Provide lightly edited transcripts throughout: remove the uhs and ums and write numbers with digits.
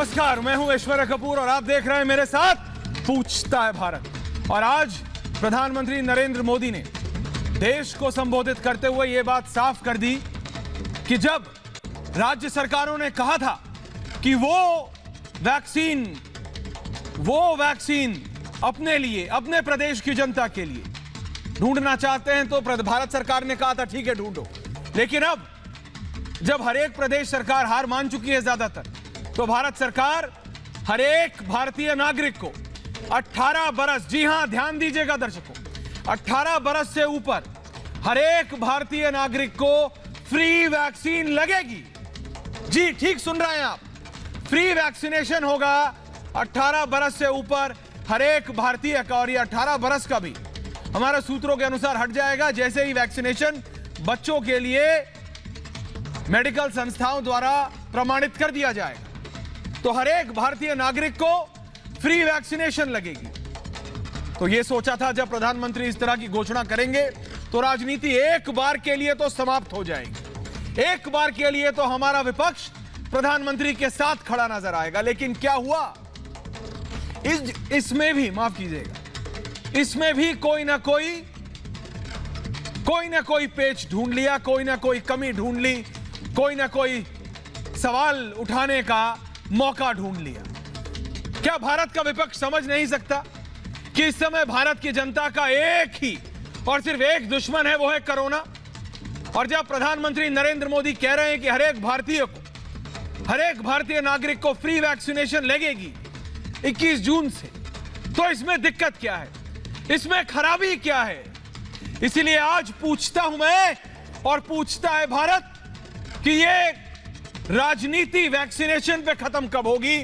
नमस्कार, मैं हूं ऐश्वर्या कपूर और आप देख रहे हैं मेरे साथ पूछता है भारत। और आज प्रधानमंत्री नरेंद्र मोदी ने देश को संबोधित करते हुए यह बात साफ कर दी कि जब राज्य सरकारों ने कहा था कि वो वैक्सीन अपने लिए, अपने प्रदेश की जनता के लिए ढूंढना चाहते हैं, तो भारत सरकार ने कहा था ठीक है ढूंढो। लेकिन अब जब हर एक प्रदेश सरकार हार मान चुकी है ज्यादातर, तो भारत सरकार हर एक भारतीय नागरिक को 18 बरस, जी हां ध्यान दीजिएगा दर्शकों, 18 बरस से ऊपर हर एक भारतीय नागरिक को फ्री वैक्सीन लगेगी। जी ठीक सुन रहे हैं आप, फ्री वैक्सीनेशन होगा 18 बरस से ऊपर हर एक भारतीय का। और ये 18 बरस का भी हमारे सूत्रों के अनुसार हट जाएगा जैसे ही वैक्सीनेशन बच्चों के लिए मेडिकल संस्थाओं द्वारा प्रमाणित कर दिया जाएगा, तो हर एक भारतीय नागरिक को फ्री वैक्सीनेशन लगेगी। तो यह सोचा था जब प्रधानमंत्री इस तरह की घोषणा करेंगे तो राजनीति एक बार के लिए तो समाप्त हो जाएगी, एक बार के लिए तो हमारा विपक्ष प्रधानमंत्री के साथ खड़ा नजर आएगा। लेकिन क्या हुआ, इसमें भी, माफ कीजिएगा, इसमें भी कोई ना कोई पेच ढूंढ लिया, कोई ना कोई कमी ढूंढ ली, कोई ना कोई सवाल उठाने का मौका ढूंढ लिया। क्या भारत का विपक्ष समझ नहीं सकता कि इस समय भारत की जनता का एक ही और सिर्फ एक दुश्मन है, वो है कोरोना। और जब प्रधानमंत्री नरेंद्र मोदी कह रहे हैं कि हर एक भारतीय नागरिक को फ्री वैक्सीनेशन लगेगी 21 जून से, तो इसमें दिक्कत क्या है, इसमें खराबी क्या है? इसीलिए आज पूछता हूं मैं और पूछता है भारत कि ये राजनीति वैक्सीनेशन पे खत्म कब होगी?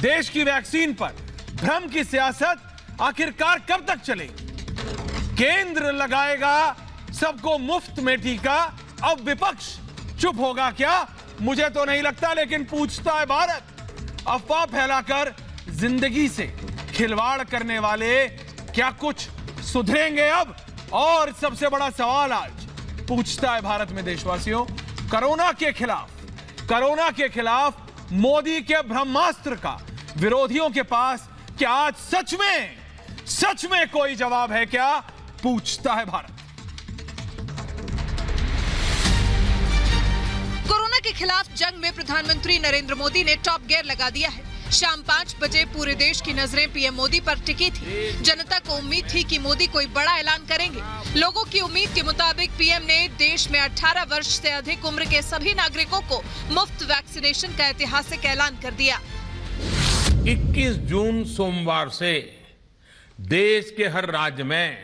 देश की वैक्सीन पर भ्रम की सियासत आखिरकार कब तक चलेगी? केंद्र लगाएगा सबको मुफ्त में टीका, अब विपक्ष चुप होगा क्या? मुझे तो नहीं लगता। लेकिन पूछता है भारत, अफवाह फैलाकर जिंदगी से खिलवाड़ करने वाले क्या कुछ सुधरेंगे अब? और सबसे बड़ा सवाल आज पूछता है भारत में देशवासियों, कोरोना के खिलाफ मोदी के ब्रह्मास्त्र का विरोधियों के पास क्या आज सच में कोई जवाब है क्या? पूछता है भारत। कोरोना के खिलाफ जंग में प्रधानमंत्री नरेंद्र मोदी ने टॉप गियर लगा दिया है। शाम 5 बजे पूरे देश की नजरें पीएम मोदी पर टिकी थी। जनता को उम्मीद थी कि मोदी कोई बड़ा ऐलान करेंगे। लोगों की उम्मीद के मुताबिक पीएम ने देश में 18 वर्ष से अधिक उम्र के सभी नागरिकों को मुफ्त वैक्सीनेशन का ऐतिहासिक ऐलान कर दिया। 21 जून सोमवार से देश के हर राज्य में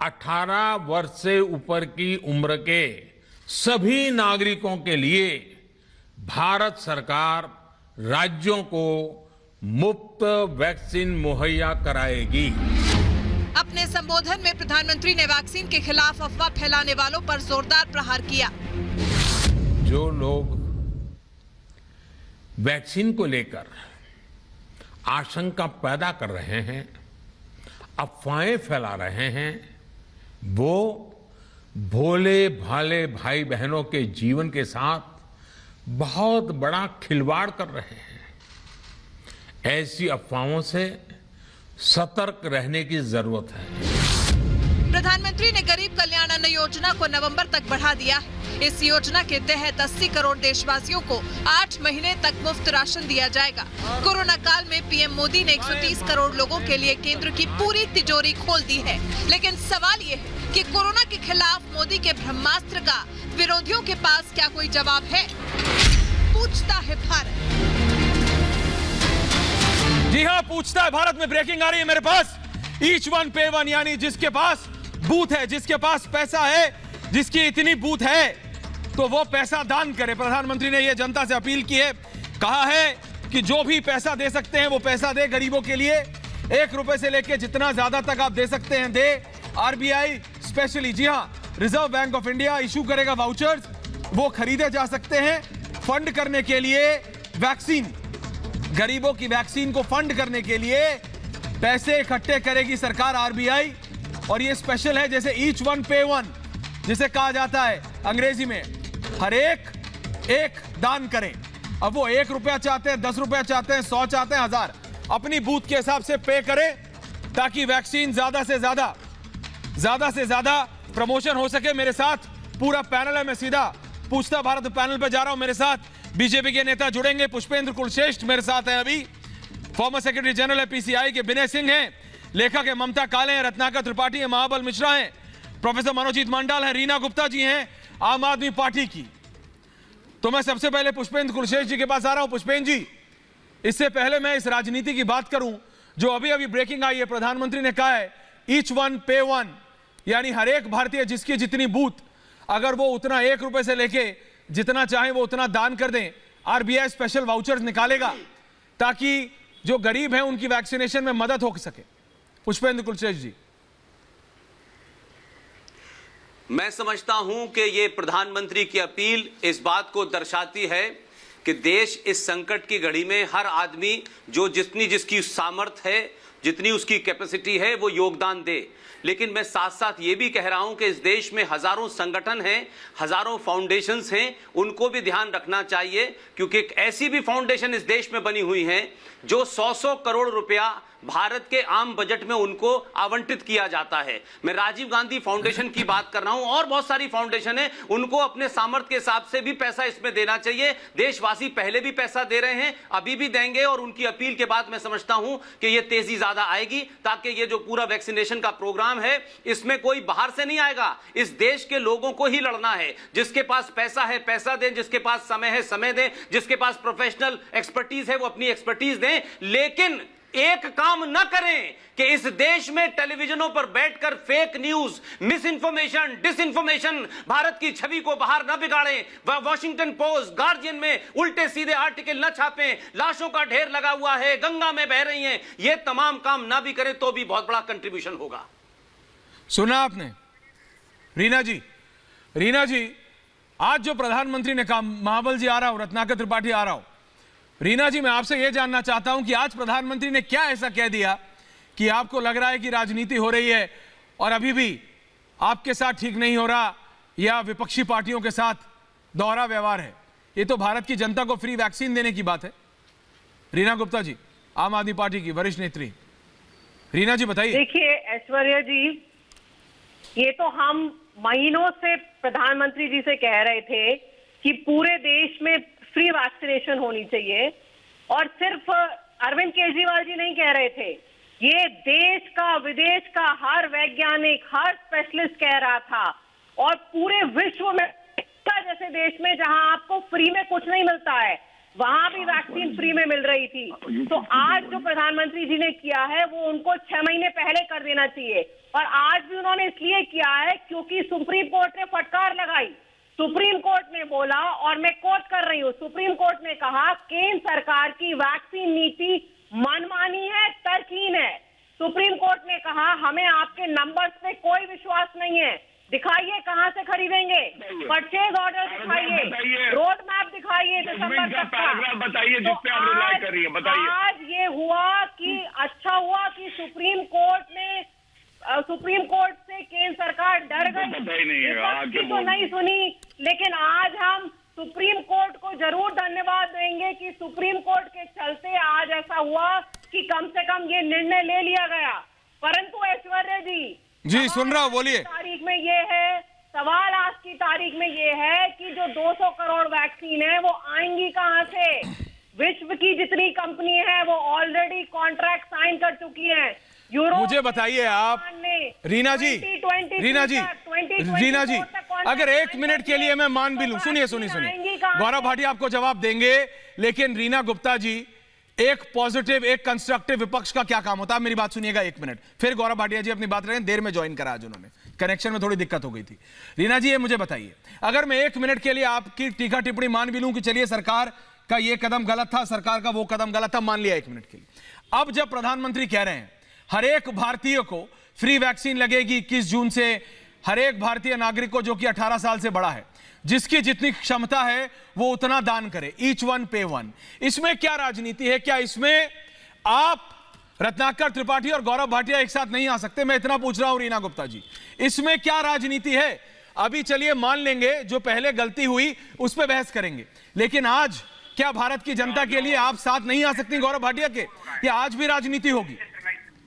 18 वर्ष से ऊपर की उम्र के सभी नागरिकों के लिए भारत सरकार राज्यों को मुफ्त वैक्सीन मुहैया कराएगी। अपने संबोधन में प्रधानमंत्री ने वैक्सीन के खिलाफ अफवाह फैलाने वालों पर जोरदार प्रहार किया। जो लोग वैक्सीन को लेकर आशंका पैदा कर रहे हैं, अफवाहें फैला रहे हैं, वो भोले भाले भाई बहनों के जीवन के साथ बहुत बड़ा खिलवाड़ कर रहे हैं। ऐसी अफवाहों से सतर्क रहने की जरूरत है। प्रधानमंत्री ने गरीब कल्याण अन्न योजना को नवंबर तक बढ़ा दिया है। इस योजना के तहत 80 करोड़ देशवासियों को 8 महीने तक मुफ्त राशन दिया जाएगा। कोरोना काल में पीएम मोदी ने 130 करोड़ लोगों के लिए केंद्र की पूरी तिजोरी खोल दी है। लेकिन सवाल ये है कि कोरोना के खिलाफ मोदी के ब्रह्मास्त्र का विरोधियों के पास क्या कोई जवाब है? पूछता है भारत। जी हां, पूछता है भारत में ब्रेकिंग आ रही है मेरे पास। ईच वन पे वन, यानी जिसके पास बूथ है, जिसके पास पैसा है, जिसकी इतनी बूथ है, तो वो पैसा दान करे। प्रधानमंत्री ने यह जनता से अपील की है, कहा है कि जो भी पैसा दे सकते हैं वो पैसा दे गरीबों के लिए। 1 रुपए से लेकर जितना ज्यादा तक आप दे सकते हैं दे। आरबीआई स्पेशली, जी हां, reserve bank of India issue करेगा वाउचर्स, वो खरीदे जा सकते हैं फंड करने के लिए। वैक्सीन, गरीबों की वैक्सीन को फंड करने के लिए पैसे इकट्ठे करेगी सरकार, आरबीआई। और ये स्पेशल है, जैसे ईच वन पे वन जिसे कहा जाता है अंग्रेजी में, हर एक दान करें। अब वो 1 रुपया चाहते हैं, 10 रुपया चाहते हैं, 100 चाहते हैं, 1000, अपनी बूथ के हिसाब से पे करें ताकि वैक्सीन ज्यादा से ज्यादा प्रमोशन हो सके। मेरे साथ पूरा पैनल है, मैं सीधा पूछता भारत पैनल पे जा रहा हूं। मेरे साथ बीजेपी के नेता जुड़ेंगे। पुष्पेंद्र कुलश्रेष्ठ मेरे साथ हैं, अभी फॉर्मर सेक्रेटरी जनरल है पीसीआई के विनय सिंह हैं, लेखक है ममता काले हैं, रत्नाकर त्रिपाठी है, महाबल मिश्रा हैं, प्रोफेसर मनोजीत मंडल है, रीना गुप्ता जी हैं आम आदमी पार्टी की। तो मैं सबसे पहले पुष्पेंद्र कुलश्रेष्ठ जी के पास आ रहा हूं। पुष्पेंद्र जी, इससे पहले मैं इस राजनीति की बात करूं जो अभी अभी ब्रेकिंग आई है, प्रधानमंत्री ने कहा है ईच वन पे वन, यानी हर एक भारतीय जिसकी जितनी बूथ, अगर वो उतना 1 रुपए से लेके जितना चाहे वो उतना दान कर दें, आरबीआई स्पेशल वाउचर्स निकालेगा ताकि जो गरीब हैं उनकी वैक्सीनेशन में मदद हो सके। पुष्पेंद्र कुलश्रेष्ठ जी, मैं समझता हूं कि ये प्रधानमंत्री की अपील इस बात को दर्शाती है कि देश इस संकट की घड़ी में हर आदमी जो जिसकी सामर्थ्य है, जितनी उसकी कैपेसिटी है, वो योगदान दे। लेकिन मैं साथ साथ ये भी कह रहा हूं कि इस देश में हजारों संगठन हैं, हजारों फाउंडेशंस हैं, उनको भी ध्यान रखना चाहिए, क्योंकि एक ऐसी भी फाउंडेशन इस देश में बनी हुई है जो 100 करोड़ रुपया भारत के आम बजट में उनको आवंटित किया जाता है। मैं राजीव गांधी फाउंडेशन की बात कर रहा हूं, और बहुत सारी फाउंडेशन है, उनको अपने सामर्थ्य के हिसाब से भी पैसा इसमें देना चाहिए। देशवासी पहले भी पैसा दे रहे हैं, अभी भी देंगे, और उनकी अपील के बाद मैं समझता हूं कि यह तेजी ज्यादा आएगी, ताकि ये जो पूरा वैक्सीनेशन का प्रोग्राम है इसमें कोई बाहर से नहीं आएगा, इस देश के लोगों को ही लड़ना है। जिसके पास पैसा है पैसा दें, जिसके पास समय है समय दें, जिसके पास प्रोफेशनल एक्सपर्टीज है वो अपनी एक्सपर्टीज दें, लेकिन एक काम न करें कि इस देश में टेलीविजनों पर बैठकर fake news, miss information, disinformation, Bharat की छवि को बाहर न बिगाड़ें। वॉशिंगटन पोस्ट, गार्जियन में उल्टे सीधे आर्टिकल न छापें, लाशों का ढेर लगा हुआ है, गंगा में बह रही हैं, ये तमाम काम ना भी करें तो भी बहुत बड़ा कंट्रीब्यूशन होगा। सुना आपने रीना जी? रीना जी, आज जो प्रधानमंत्री ने कहा, महाबल जी आ रहा हूं, रत्नाकर त्रिपाठी आ रहा हूं, रीना जी मैं आपसे यह जानना चाहता हूं कि आज प्रधानमंत्री ने क्या ऐसा कह दिया कि आपको लग रहा है कि राजनीति हो रही है और अभी भी आपके साथ ठीक नहीं हो रहा, या विपक्षी पार्टियों के साथ दोहरा व्यवहार है? ये तो भारत की जनता को फ्री वैक्सीन देने की बात है। रीना गुप्ता जी, आम आदमी पार्टी की वरिष्ठ नेत्री, रीना जी बताइए। देखिए ऐश्वर्या जी, ये तो हम महीनों से प्रधानमंत्री जी से कह रहे थे कि पूरे देश में फ्री वैक्सीनेशन होनी चाहिए, और सिर्फ अरविंद केजरीवाल जी नहीं कह रहे थे, ये देश का विदेश का हर वैज्ञानिक, हर स्पेशलिस्ट कह रहा था, और पूरे विश्व में जैसे देश में जहां आपको फ्री में कुछ नहीं मिलता है वहां भी वैक्सीन फ्री में मिल रही थी। तो आज जो प्रधानमंत्री जी ने किया है वो उनको 6 महीने पहले कर देना चाहिए, और आज भी उन्होंने इसलिए किया है क्योंकि सुप्रीम कोर्ट ने फटकार लगाई। सुप्रीम कोर्ट ने बोला, और मैं कोट कर रही हूँ, सुप्रीम कोर्ट ने कहा केंद्र सरकार की वैक्सीन नीति मनमानी है, तर्कहीन है। सुप्रीम कोर्ट ने कहा हमें आपके नंबर्स पे कोई विश्वास नहीं है, दिखाइए कहां से खरीदेंगे, परचेज ऑर्डर दिखाइए, रोड मैप दिखाइए दिसंबर तक का। बताइए जिसपे आप रिलाई कर रही हैं, बताइए। आज ये हुआ कि अच्छा हुआ कि सुप्रीम कोर्ट से केंद्र सरकार डर गई, विपक्ष तो नहीं सुनी, लेकिन आज हम सुप्रीम कोर्ट को जरूर धन्यवाद देंगे कि सुप्रीम कोर्ट के चलते आज ऐसा हुआ कि कम से कम ये निर्णय ले लिया गया। परंतु ऐश्वर्या जी सुन रहा हूं, बोलिए। तारीख में ये है, सवाल आज की तारीख में ये है कि जो 200 करोड़ वैक्सीन है वो आएंगी कहां से? विश्व की जितनी कंपनी है वो ऑलरेडी कॉन्ट्रैक्ट साइन कर चुकी हैं। मुझे बताइए आप, रीना जी, अगर 1 मिनट के लिए मैं मान भी लूं, सुनिए, गौरव भाटिया आपको जवाब देंगे, लेकिन रीना गुप्ता जी, एक पॉजिटिव, एक कंस्ट्रक्टिव विपक्ष का क्या काम होता है? मेरी बात सुनिएगा 1 मिनट, फिर गौरव भाटिया जी अपनी बात रखें, देर में ज्वाइन करा आज उन्होंने, कनेक्शन में थोड़ी दिक्कत हो गई थी। रीना जी, ये मुझे बताइए, अगर मैं 1 मिनट के लिए आपकी टीका टिप्पणी मान भी लूं कि चलिए सरकार का ये कदम गलत था, सरकार का वो कदम गलत था, मान लिया 1 मिनट के लिए, अब जब प्रधानमंत्री कह रहे हैं हर एक भारतीय को फ्री वैक्सीन लगेगी 21 जून से, हर एक भारतीय नागरिक को जो कि 18 साल से बड़ा है, जिसकी जितनी क्षमता है वो उतना दान करे, ईच वन पे वन, इसमें क्या राजनीति है? क्या इसमें आप रत्नाकर त्रिपाठी और गौरव भाटिया एक साथ नहीं आ सकते? मैं इतना पूछ रहा हूं रीना गुप्ता जी, इसमें क्या राजनीति है? अभी चलिए मान लेंगे जो पहले गलती हुई उस पर बहस करेंगे, लेकिन आज क्या भारत की जनता के लिए आप साथ नहीं आ सकती गौरव भाटिया के, या आज भी राजनीति होगी?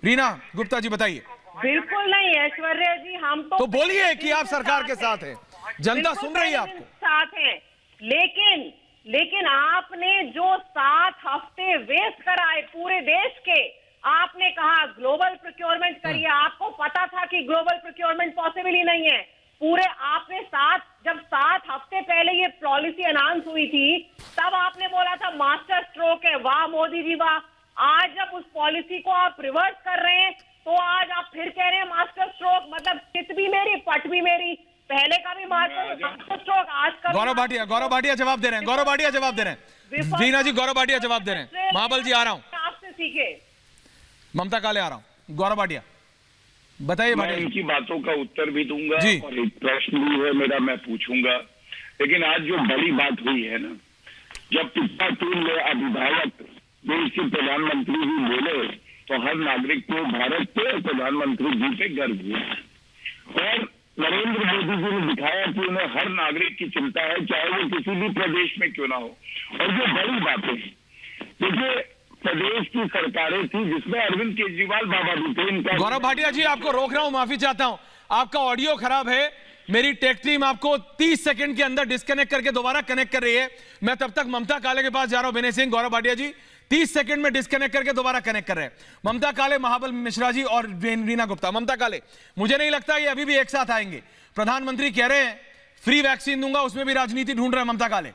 रीना गुप्ता जी बताइए। बिल्कुल नहीं ऐश्वर्या जी, हम तो बोलिए कि आप सरकार के साथ हैं, जनता सुन रही है आपको। साथ हैं, लेकिन आपने जो 7 हफ्ते वेस्ट कराए पूरे देश के, आपने कहा ग्लोबल प्रोक्योरमेंट करिए, आपको पता था कि ग्लोबल प्रोक्योरमेंट पॉसिबल ही नहीं है। पूरे आपने जब 7 हफ्ते पहले ये पॉलिसी अनाउंस हुई थी, तब आपने बोला था मास्टर स्ट्रोक है, वाह मोदी जी वाह। आज जब उस पॉलिसी को आप रिवर्स कर रहे हैं, तो आज आप फिर कह रहे हैं मास्टर स्ट्रोक, मतलब चित भी मेरी पट भी मेरी, पहले का भी मास्टर स्ट्रोक, आज का। गौरव भाटिया जवाब दे रहे हैं, गौरव भाटिया जवाब दे रहे हैं। रीना जी गौरव भाटिया जवाब दे रहे हैं। महाबल जी आ रहा हूं, आपसे सीखे। ममता काले आ रहा हूं। गौरव भाटिया बताइए। मैं इनकी बातों का उत्तर भी दूंगा जी। और एक प्रश्न भी है मेरा, मैं पूछूंगा। लेकिन आज जो बड़ी बात हुई है ना, जब पिछला 3 विधायक देश के प्रधानमंत्री जी बोले, तो हर नागरिक को भारत के प्रधानमंत्री जी पे गर्व हुआ। और नरेंद्र मोदी जी ने दिखाया कि उन्हें हर नागरिक की चिंता है, चाहे वो किसी भी प्रदेश में क्यों ना हो। और जो बड़ी बातें हैं, देखिए प्रदेश की सरकारें थी जिसमें अरविंद केजरीवाल बाबा भी थे। इनका गौरव भाटिया जी आपको रोक रहा हूं, माफी चाहता हूं, आपका ऑडियो खराब है। मेरी टेक टीम आपको 30 सेकंड के अंदर डिस्कनेक्ट करके दोबारा कनेक्ट कर रही है। मैं तब तक ममता काले के पास जा रहा हूं। विनय सिंह, गौरव भाटिया जी 30 सेकंड में डिस्कनेक्ट करके दोबारा कनेक्ट कर रहे हैं। ममता काले, महाबल मिश्रा जी और रीना गुप्ता। ममता काले, मुझे नहीं लगता ये अभी भी एक साथ आएंगे। प्रधानमंत्री कह रहे हैं फ्री वैक्सीन दूंगा, उसमें भी राजनीति ढूंढ रहे हैं ममता काले।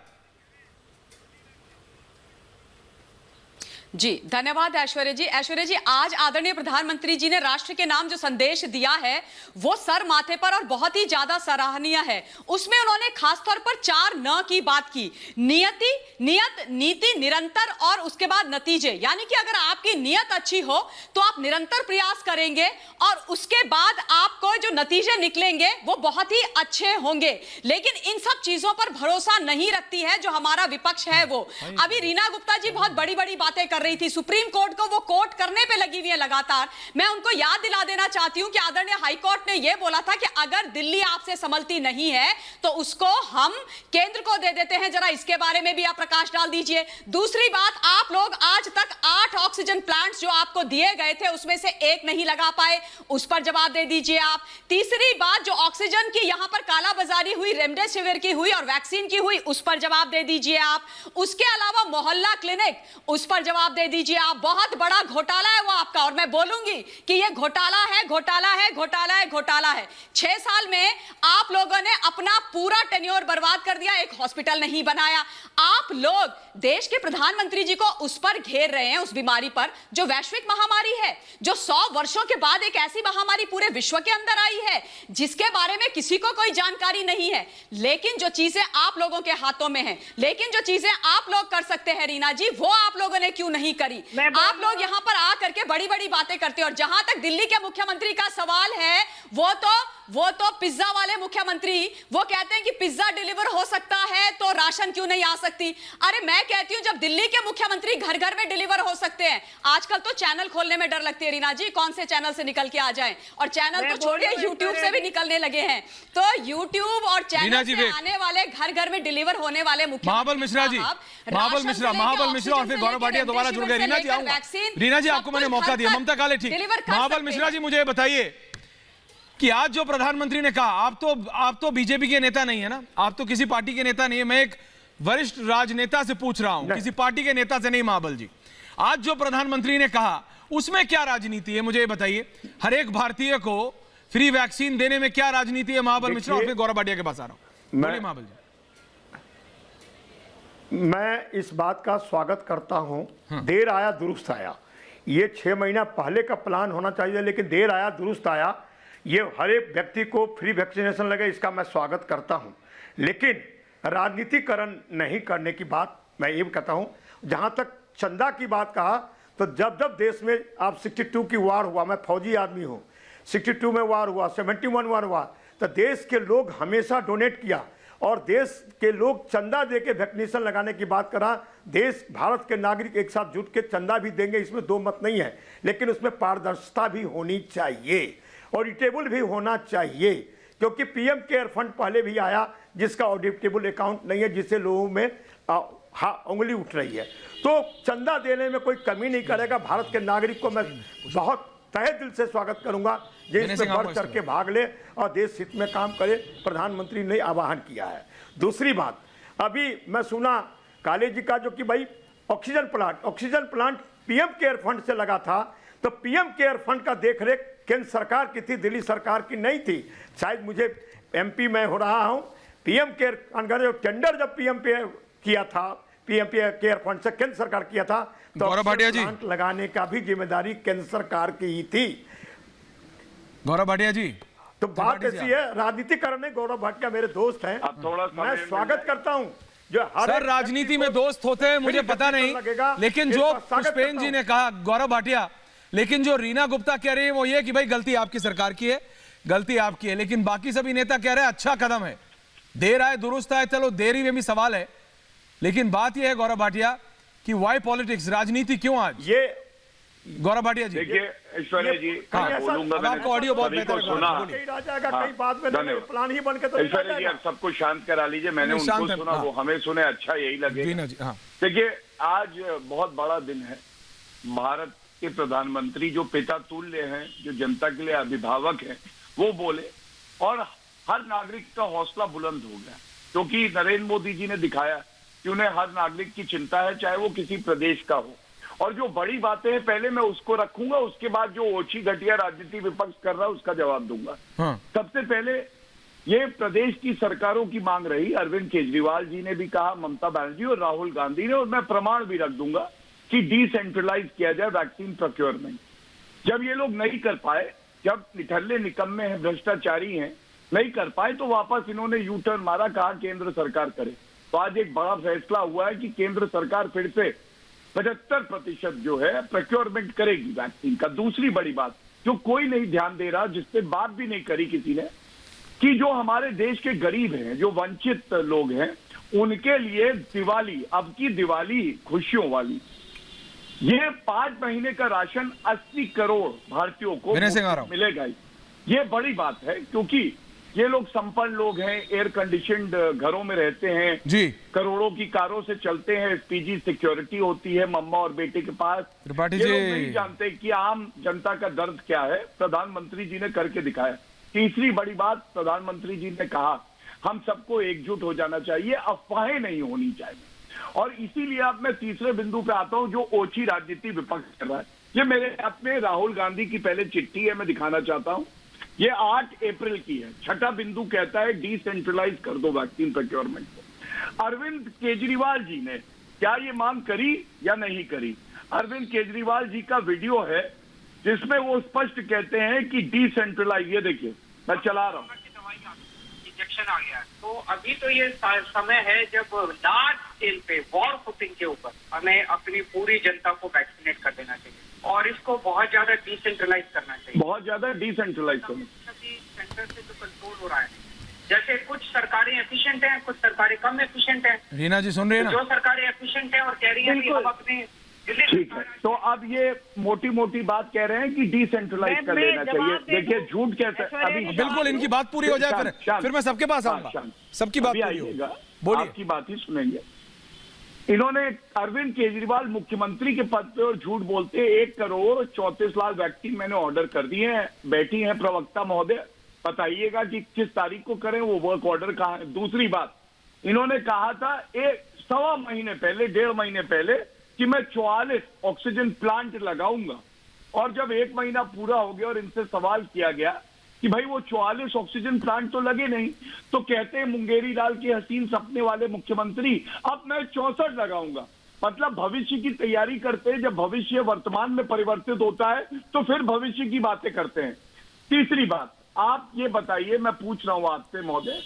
जी धन्यवाद ऐश्वर्या जी। ऐश्वर्या जी, आज आदरणीय प्रधानमंत्री जी ने राष्ट्र के नाम जो संदेश दिया है वो सर माथे पर और बहुत ही ज्यादा सराहनीय है। उसमें उन्होंने खासतौर पर 4 न की बात की, नियत, नीति, निरंतर और उसके बाद नतीजे। यानी कि अगर आपकी नियत अच्छी हो तो आप निरंतर प्रयास करेंगे और उसके बाद आपको जो नतीजे निकलेंगे वो बहुत ही अच्छे होंगे। लेकिन इन सब चीजों पर भरोसा नहीं रखती है जो हमारा विपक्ष है। वो अभी रीना गुप्ता जी बहुत बड़ी बड़ी बातें कर रही थी, सुप्रीम कोर्ट को वो कोर्ट करने पे लगी हुई है लगातार। मैं उनको याद दिला देना चाहती हूं कि आदरणीय हाई कोर्ट ने यह बोला था कि अगर दिल्ली आपसे संभलती नहीं है तो उसको हम केंद्र को दे देते हैं। जरा इसके बारे में भी आप प्रकाश डाल दीजिए। दूसरी बात, आप लोग आज तक 8 ऑक्सीजन प्लांट्स जो आपको दिए गए थे उसमें से 1 नहीं लगा पाए, उस पर जवाब दे दीजिए आप। तीसरी बात, जो ऑक्सीजन की यहां पर कालाबाजारी हुई, रेमडेसिविर की हुई और वैक्सीन की हुई, उस पर जवाब दे दीजिए आप। उसके अलावा मोहल्ला क्लिनिक, उस पर जवाब दे दीजिए आप। बहुत बड़ा घोटाला है वो आपका, और मैं बोलूंगी कि ये घोटाला है, घोटाला है, घोटाला है, घोटाला है। 6 साल में आप लोगों ने अपना पूरा टेन्योर बर्बाद कर दिया, एक हॉस्पिटल नहीं बनाया। आप लोग देश के प्रधानमंत्री जी को उस पर घेर रहे हैं, उस बीमारी पर जो वैश्विक महामारी है, जो 100 वर्षों के बाद एक ऐसी महामारी पूरे विश्व के अंदर आई है जिसके बारे में किसी को कोई जानकारी नहीं है। लेकिन जो चीजें आप लोगों के हाथों में हैं, लेकिन जो चीजें आप लोग कर सकते हैं रीना जी, वो आप लोगों ने क्यों नहीं करी? आप लोग यहां पर आ करके बड़ी बड़ी बातें करते हैं। और जहां तक दिल्ली के मुख्यमंत्री का सवाल है, वो तो पिज्जा वाले मुख्यमंत्री, वो कहते हैं कि पिज्जा डिलीवर हो सकता है तो राशन क्यों नहीं आ सकती? अरे मैं कहती हूं जब दिल्ली के मुख्यमंत्री घर घर में डिलीवर हो सकते हैं, आजकल तो चैनल खोलने में डर लगती है रीना जी, कौन से चैनल से निकल के आ जाएं। और चैनल तो छोड़िए, यूट्यूब से भी निकलने लगे हैं। तो यूट्यूब और चैनल से आने वाले, घर घर में डिलीवर होने वाले मुख्यमंत्री महाबल मिश्रा जी, महाबल मिश्रा और फिर गौरव भाटिया दोबारा जुड़ गए। रीना जी आऊंगा। रीना जी आपको मैंने मौका दिया, ममता काले ठीक। महाबल मिश्रा जी मुझे बताइए कि आज जो प्रधानमंत्री ने कहा, आप तो बीजेपी के नेता नहीं है ना, आप तो किसी पार्टी के नेता नहीं है। मैं एक वरिष्ठ राजनेता से पूछ रहा हूं, किसी पार्टी के नेता से नहीं। महाबल जी, आज जो प्रधानमंत्री ने कहा उसमें क्या राजनीति है, मुझे ये बताइए। हर एक भारतीय को फ्री वैक्सीन देने में क्या राजनीति है? महाबल मिश्रा और फिर गौरव भाटिया के पास आ रहा हूं। बोलिए महाबल जी। मैं इस बात का स्वागत करता हूं। देर आया दुरुस्त आया। ये 6 महीना पहले का प्लान होना चाहिए, लेकिन देर आया दुरुस्त आया। ये हर एक व्यक्ति को फ्री वैक्सीनेशन लगे, इसका मैं स्वागत करता हूं। लेकिन राजनीतिकरण नहीं करने की बात मैं ये कहता हूं। जहां तक चंदा की बात कहा, तो जब जब देश में आप 62 की वार हुआ, मैं फौजी आदमी हूं, 62 में वार हुआ, 71 वार हुआ, तो देश के लोग हमेशा डोनेट किया और देश के लोग चंदा दे के वैक्सीनेशन लगाने की बात करा। देश, भारत के नागरिक एक साथ जुट के चंदा भी देंगे, इसमें 2 मत नहीं है। लेकिन उसमें पारदर्शिता भी होनी चाहिए, ऑडिटेबल भी होना चाहिए, क्योंकि पीएम केयर फंड पहले भी आया जिसका ऑडिटेबल अकाउंट नहीं है, जिससे लोगों में हाँ उंगली उठ रही है। तो चंदा देने में कोई कमी नहीं करेगा। भारत के नागरिक को मैं बहुत तहे दिल से स्वागत करूंगा जो इसमें बढ़ चढ़ के भाग ले और देश हित में काम करे। प्रधानमंत्री ने आह्वान किया है। दूसरी बात, अभी मैं सुना काले जी का जो कि भाई oxygen plant PM care fund से लगा था, तो पीएम केयर फंड का देखरेख केंद्र सरकार की थी, दिल्ली सरकार की नहीं थी। शायद मुझे एमपी में हो रहा हूं, पीएम केयर जो टेंडर जब पीएम किया था, पीएम केयर फंड से केंद्र सरकार किया था, तो गौरव भाटिया जी, प्लांट लगाने का भी जिम्मेदारी केंद्र सरकार की ही थी। गौरव भाटिया जी, तो बात ऐसी है, राजनीति करने गौरव भाटिया मेरे दोस्त हैं, मैं स्वागत करता हूं। जो सर राजनीति में दोस्त होते हैं मुझे पता नहीं, लेकिन जो पुष्पेन जी ने कहा, गौरव भाटिया, लेकिन जो रीना गुप्ता कह रही है वो ये कि भाई गलती आपकी सरकार की है, गलती आपकी है, लेकिन बाकी सभी नेता कह रहे हैं अच्छा कदम है, देर आए दुरुस्त आए। चलो देरी में भी सवाल है, लेकिन बात यह है गौरव भाटिया कि वाई पॉलिटिक्स, राजनीति क्यों आज? ये गौरव भाटिया जी देखिए ऐश्वर्या जी, बोलूंगा, आपको ऑडियो बहुत बेहतर सुना, प्लान ही बन के तो ऐश्वर्या जी आप सबको शांत करा लीजिए। मैंने उनको सुना, वो हमें सुने, अच्छा यही लगे। देखिए आज बहुत बड़ा दिन है। भारत के प्रधानमंत्री जो पिता तुल्य हैं, जो जनता के लिए अभिभावक हैं, वो बोले और हर नागरिक का हौसला बुलंद हो गया, क्योंकि नरेंद्र मोदी जी ने दिखाया कि उन्हें हर नागरिक की चिंता है, चाहे वो किसी प्रदेश का हो। और जो बड़ी बातें हैं पहले मैं उसको रखूंगा, उसके बाद जो ओछी घटिया राजनीति विपक्ष कर रहा है उसका जवाब दूंगा। सबसे पहले ये प्रदेश की सरकारों की मांग रही, अरविंद केजरीवाल जी ने भी कहा, ममता बनर्जी और राहुल गांधी ने, और मैं प्रमाण भी रख दूंगा कि डिसेंट्रलाइज किया जाए वैक्सीन प्रोक्योरमेंट। जब ये लोग नहीं कर पाए, जब निठल्ले निकम्मे हैं, भ्रष्टाचारी हैं, नहीं कर पाए, तो वापस इन्होंने यू टर्न मारा, कहा केंद्र सरकार करे। तो आज एक बड़ा फैसला हुआ है कि केंद्र सरकार फिर से 75% जो है प्रोक्योरमेंट करेगी वैक्सीन का। दूसरी बड़ी बात जो कोई नहीं ध्यान दे रहा, जिस पे बात भी नहीं करी किसी ने, कि जो हमारे देश के गरीब हैं, जो वंचित लोग हैं, उनके लिए दिवाली, अब की दिवाली खुशियों वाली, ये 5 महीने का राशन 80 करोड़ भारतीयों को मिलेगा। ये बड़ी बात है, क्योंकि ये लोग संपन्न लोग हैं, एयर कंडीशनड घरों में रहते हैं जी, करोड़ों की कारों से चलते हैं, एसपीजी सिक्योरिटी होती है मम्मा और बेटे के पास। ये लोग नहीं जानते कि आम जनता का दर्द क्या है। प्रधानमंत्री जी ने करके दिखाया। तीसरी बड़ी बात, प्रधानमंत्री जी ने कहा हम सबको एकजुट हो जाना चाहिए, अफवाहें नहीं होनी चाहिए। और इसीलिए अब मैं तीसरे बिंदु पे आता हूं, जो ओछी राजनीति विपक्ष कर रहा है। ये मेरे हाथ में राहुल गांधी की पहले चिट्ठी है, मैं दिखाना चाहता हूं। ये 8 अप्रैल की है। छठा बिंदु कहता है डिसेंट्रलाइज कर दो वैक्सीन प्रोक्योरमेंट को। अरविंद केजरीवाल जी ने क्या ये मांग करी या नहीं करी? अरविंद केजरीवाल जी का वीडियो है जिसमें वो स्पष्ट कहते हैं कि डिसेंट्रलाइज, ये देखिए मैं चला रहा हूँ, इंजेक्शन आ गया। तो अभी तो ये समय है जब लार्ज स्केल पे वॉर फुटिंग के ऊपर हमें अपनी पूरी जनता को वैक्सीनेट कर देना चाहिए और इसको बहुत ज्यादा डिसेंट्रलाइज करना चाहिए, बहुत ज्यादा डिसेंट्रलाइज करना। सेंटर से जो कंट्रोल हो रहा है, जैसे कुछ सरकारें एफिशिएंट हैं, कुछ सरकारें कम एफिशिएंट हैं। रीना जी सुन रही है ना? जो सरकारें एफिशिएंट हैं और कह रही है कि हम अपने, ठीक है, तो अब ये मोटी मोटी बात कह रहे हैं कि डिसेंट्रलाइज कर देना चाहिए। देखिए झूठ कैसे, अभी बिल्कुल इनकी बात पूरी हो जाए फिर मैं सबके पास आऊंगा, सबकी बात पूरी होगी, बोलिए, आपकी बात ही सुनेंगे। इन्होंने अरविंद केजरीवाल मुख्यमंत्री के पद पे और झूठ बोलते 1,34,00,000 वैक्सीन मैंने ऑर्डर कर दी है। बैठी हैं प्रवक्ता महोदय, बताइएगा कि किस तारीख को करें, वो वर्क ऑर्डर कहाँ है। दूसरी बात, इन्होंने कहा था 1.25 महीने पहले, 1.5 महीने पहले, कि मैं 44 ऑक्सीजन प्लांट लगाऊंगा। और जब 1 महीना पूरा हो गया और इनसे सवाल किया गया कि भाई वो 44 ऑक्सीजन प्लांट तो लगे नहीं, तो कहते हैं मुंगेरी लाल के हसीन सपने वाले मुख्यमंत्री, अब मैं 64 लगाऊंगा। मतलब भविष्य की तैयारी करते हैं, जब भविष्य वर्तमान में परिवर्तित होता है तो फिर भविष्य की बातें करते हैं। तीसरी बात, आप ये बताइए, मैं पूछ रहा हूं आपसे महोदय,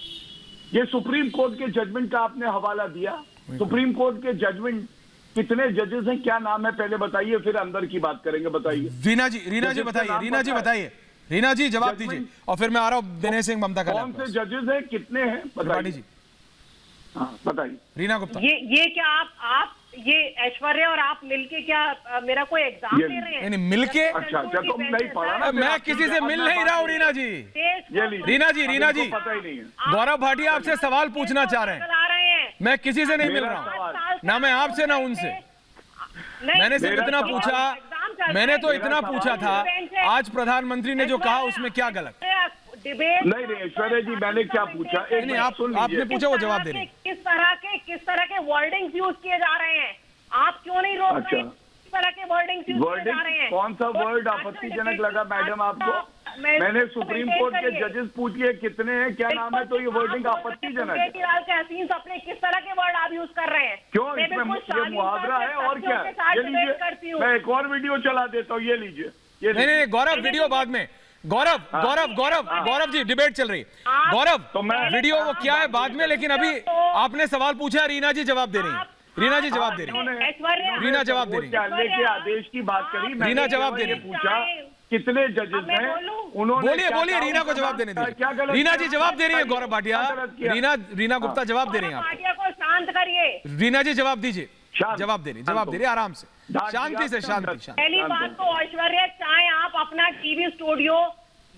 ये सुप्रीम कोर्ट के जजमेंट का आपने हवाला दिया। सुप्रीम कोर्ट के जजमेंट कितने जजेस हैं, क्या नाम है, पहले बताइए, फिर अंदर की बात करेंगे। बताइए रीना जी बताइए, रीना जी जवाब दीजिए, और फिर मैं आ रहा हूं दिनेश सिंह ममता का। कौन से जजेस हैं, कितने हैं, बताइए। हाँ बताइए रीना गुप्ता। ये क्या आप ये ऐश्वर्या और आप मिलके क्या मेरा कोई एग्जाम दे रहे हैं? नहीं मिलके, अच्छा तुम नहीं पढ़ा ना, मैं किसी से मिल नहीं रहा हूँ। रीना जी रीना जी पता ही नहीं है। गौरव भाटिया आपसे सवाल पूछना चाह रहे हैं, मैं किसी से नहीं मिल रहा हूँ। ना मैं आपसे ना उनसे। मैंने सिर्फ इतना पूछा, मैंने तो इतना पूछा था आज प्रधानमंत्री ने जो कहा उसमें क्या गलत? डिबेट नहीं ऐश्वर्या जी, मैंने क्या पूछा? एक नहीं, आपने पूछा वो जवाब दे रही। किस तरह के वर्डिंग्स यूज किए जा रहे हैं, आप क्यों नहीं रोक रहे? किस तरह के वर्डिंग्स यूज किए जा रहे हैं? कौन सा वर्ड आपत्तिजनक लगा मैडम आपको? मैंने सुप्रीम कोर्ट के जजेस पूछिए कितने हैं, क्या नाम है, तो ये वर्डिंग आपत्तिजनक है। हसीन सपने किस तरह के वर्ड आप यूज कर रहे हैं? क्यों? इसमें ये मुहावरा है और क्या? ये लीजिए, मैं एक और वीडियो चला देता हूँ, ये लीजिए। नहीं गौरव, वीडियो बाद में। गौरव जी, डिबेट चल रही है। गौरव, तो मैं वीडियो वो क्या है बाद में, लेकिन अभी आपने सवाल पूछा, रीना जी जवाब दे रही है। रीना जी जवाब दे रही है। रीना जवाब दे रही है। लेके आदेश की बात करी, रीना जवाब दे रही है। पूछा कितने जजेस हैं, उन्होंने बोलिए रीना को जवाब देने दीजिए। रीना जी जवाब दे रही है। गौरव भाटिया, रीना गुप्ता जवाब दे रही है। भाटिया को शांत करिए। रीना जी जवाब दीजिए। जवाब दे रही है, आराम से, शांति से, शांति। पहली बात तो ऐश्वर्या, चाहे आप अपना टीवी स्टूडियो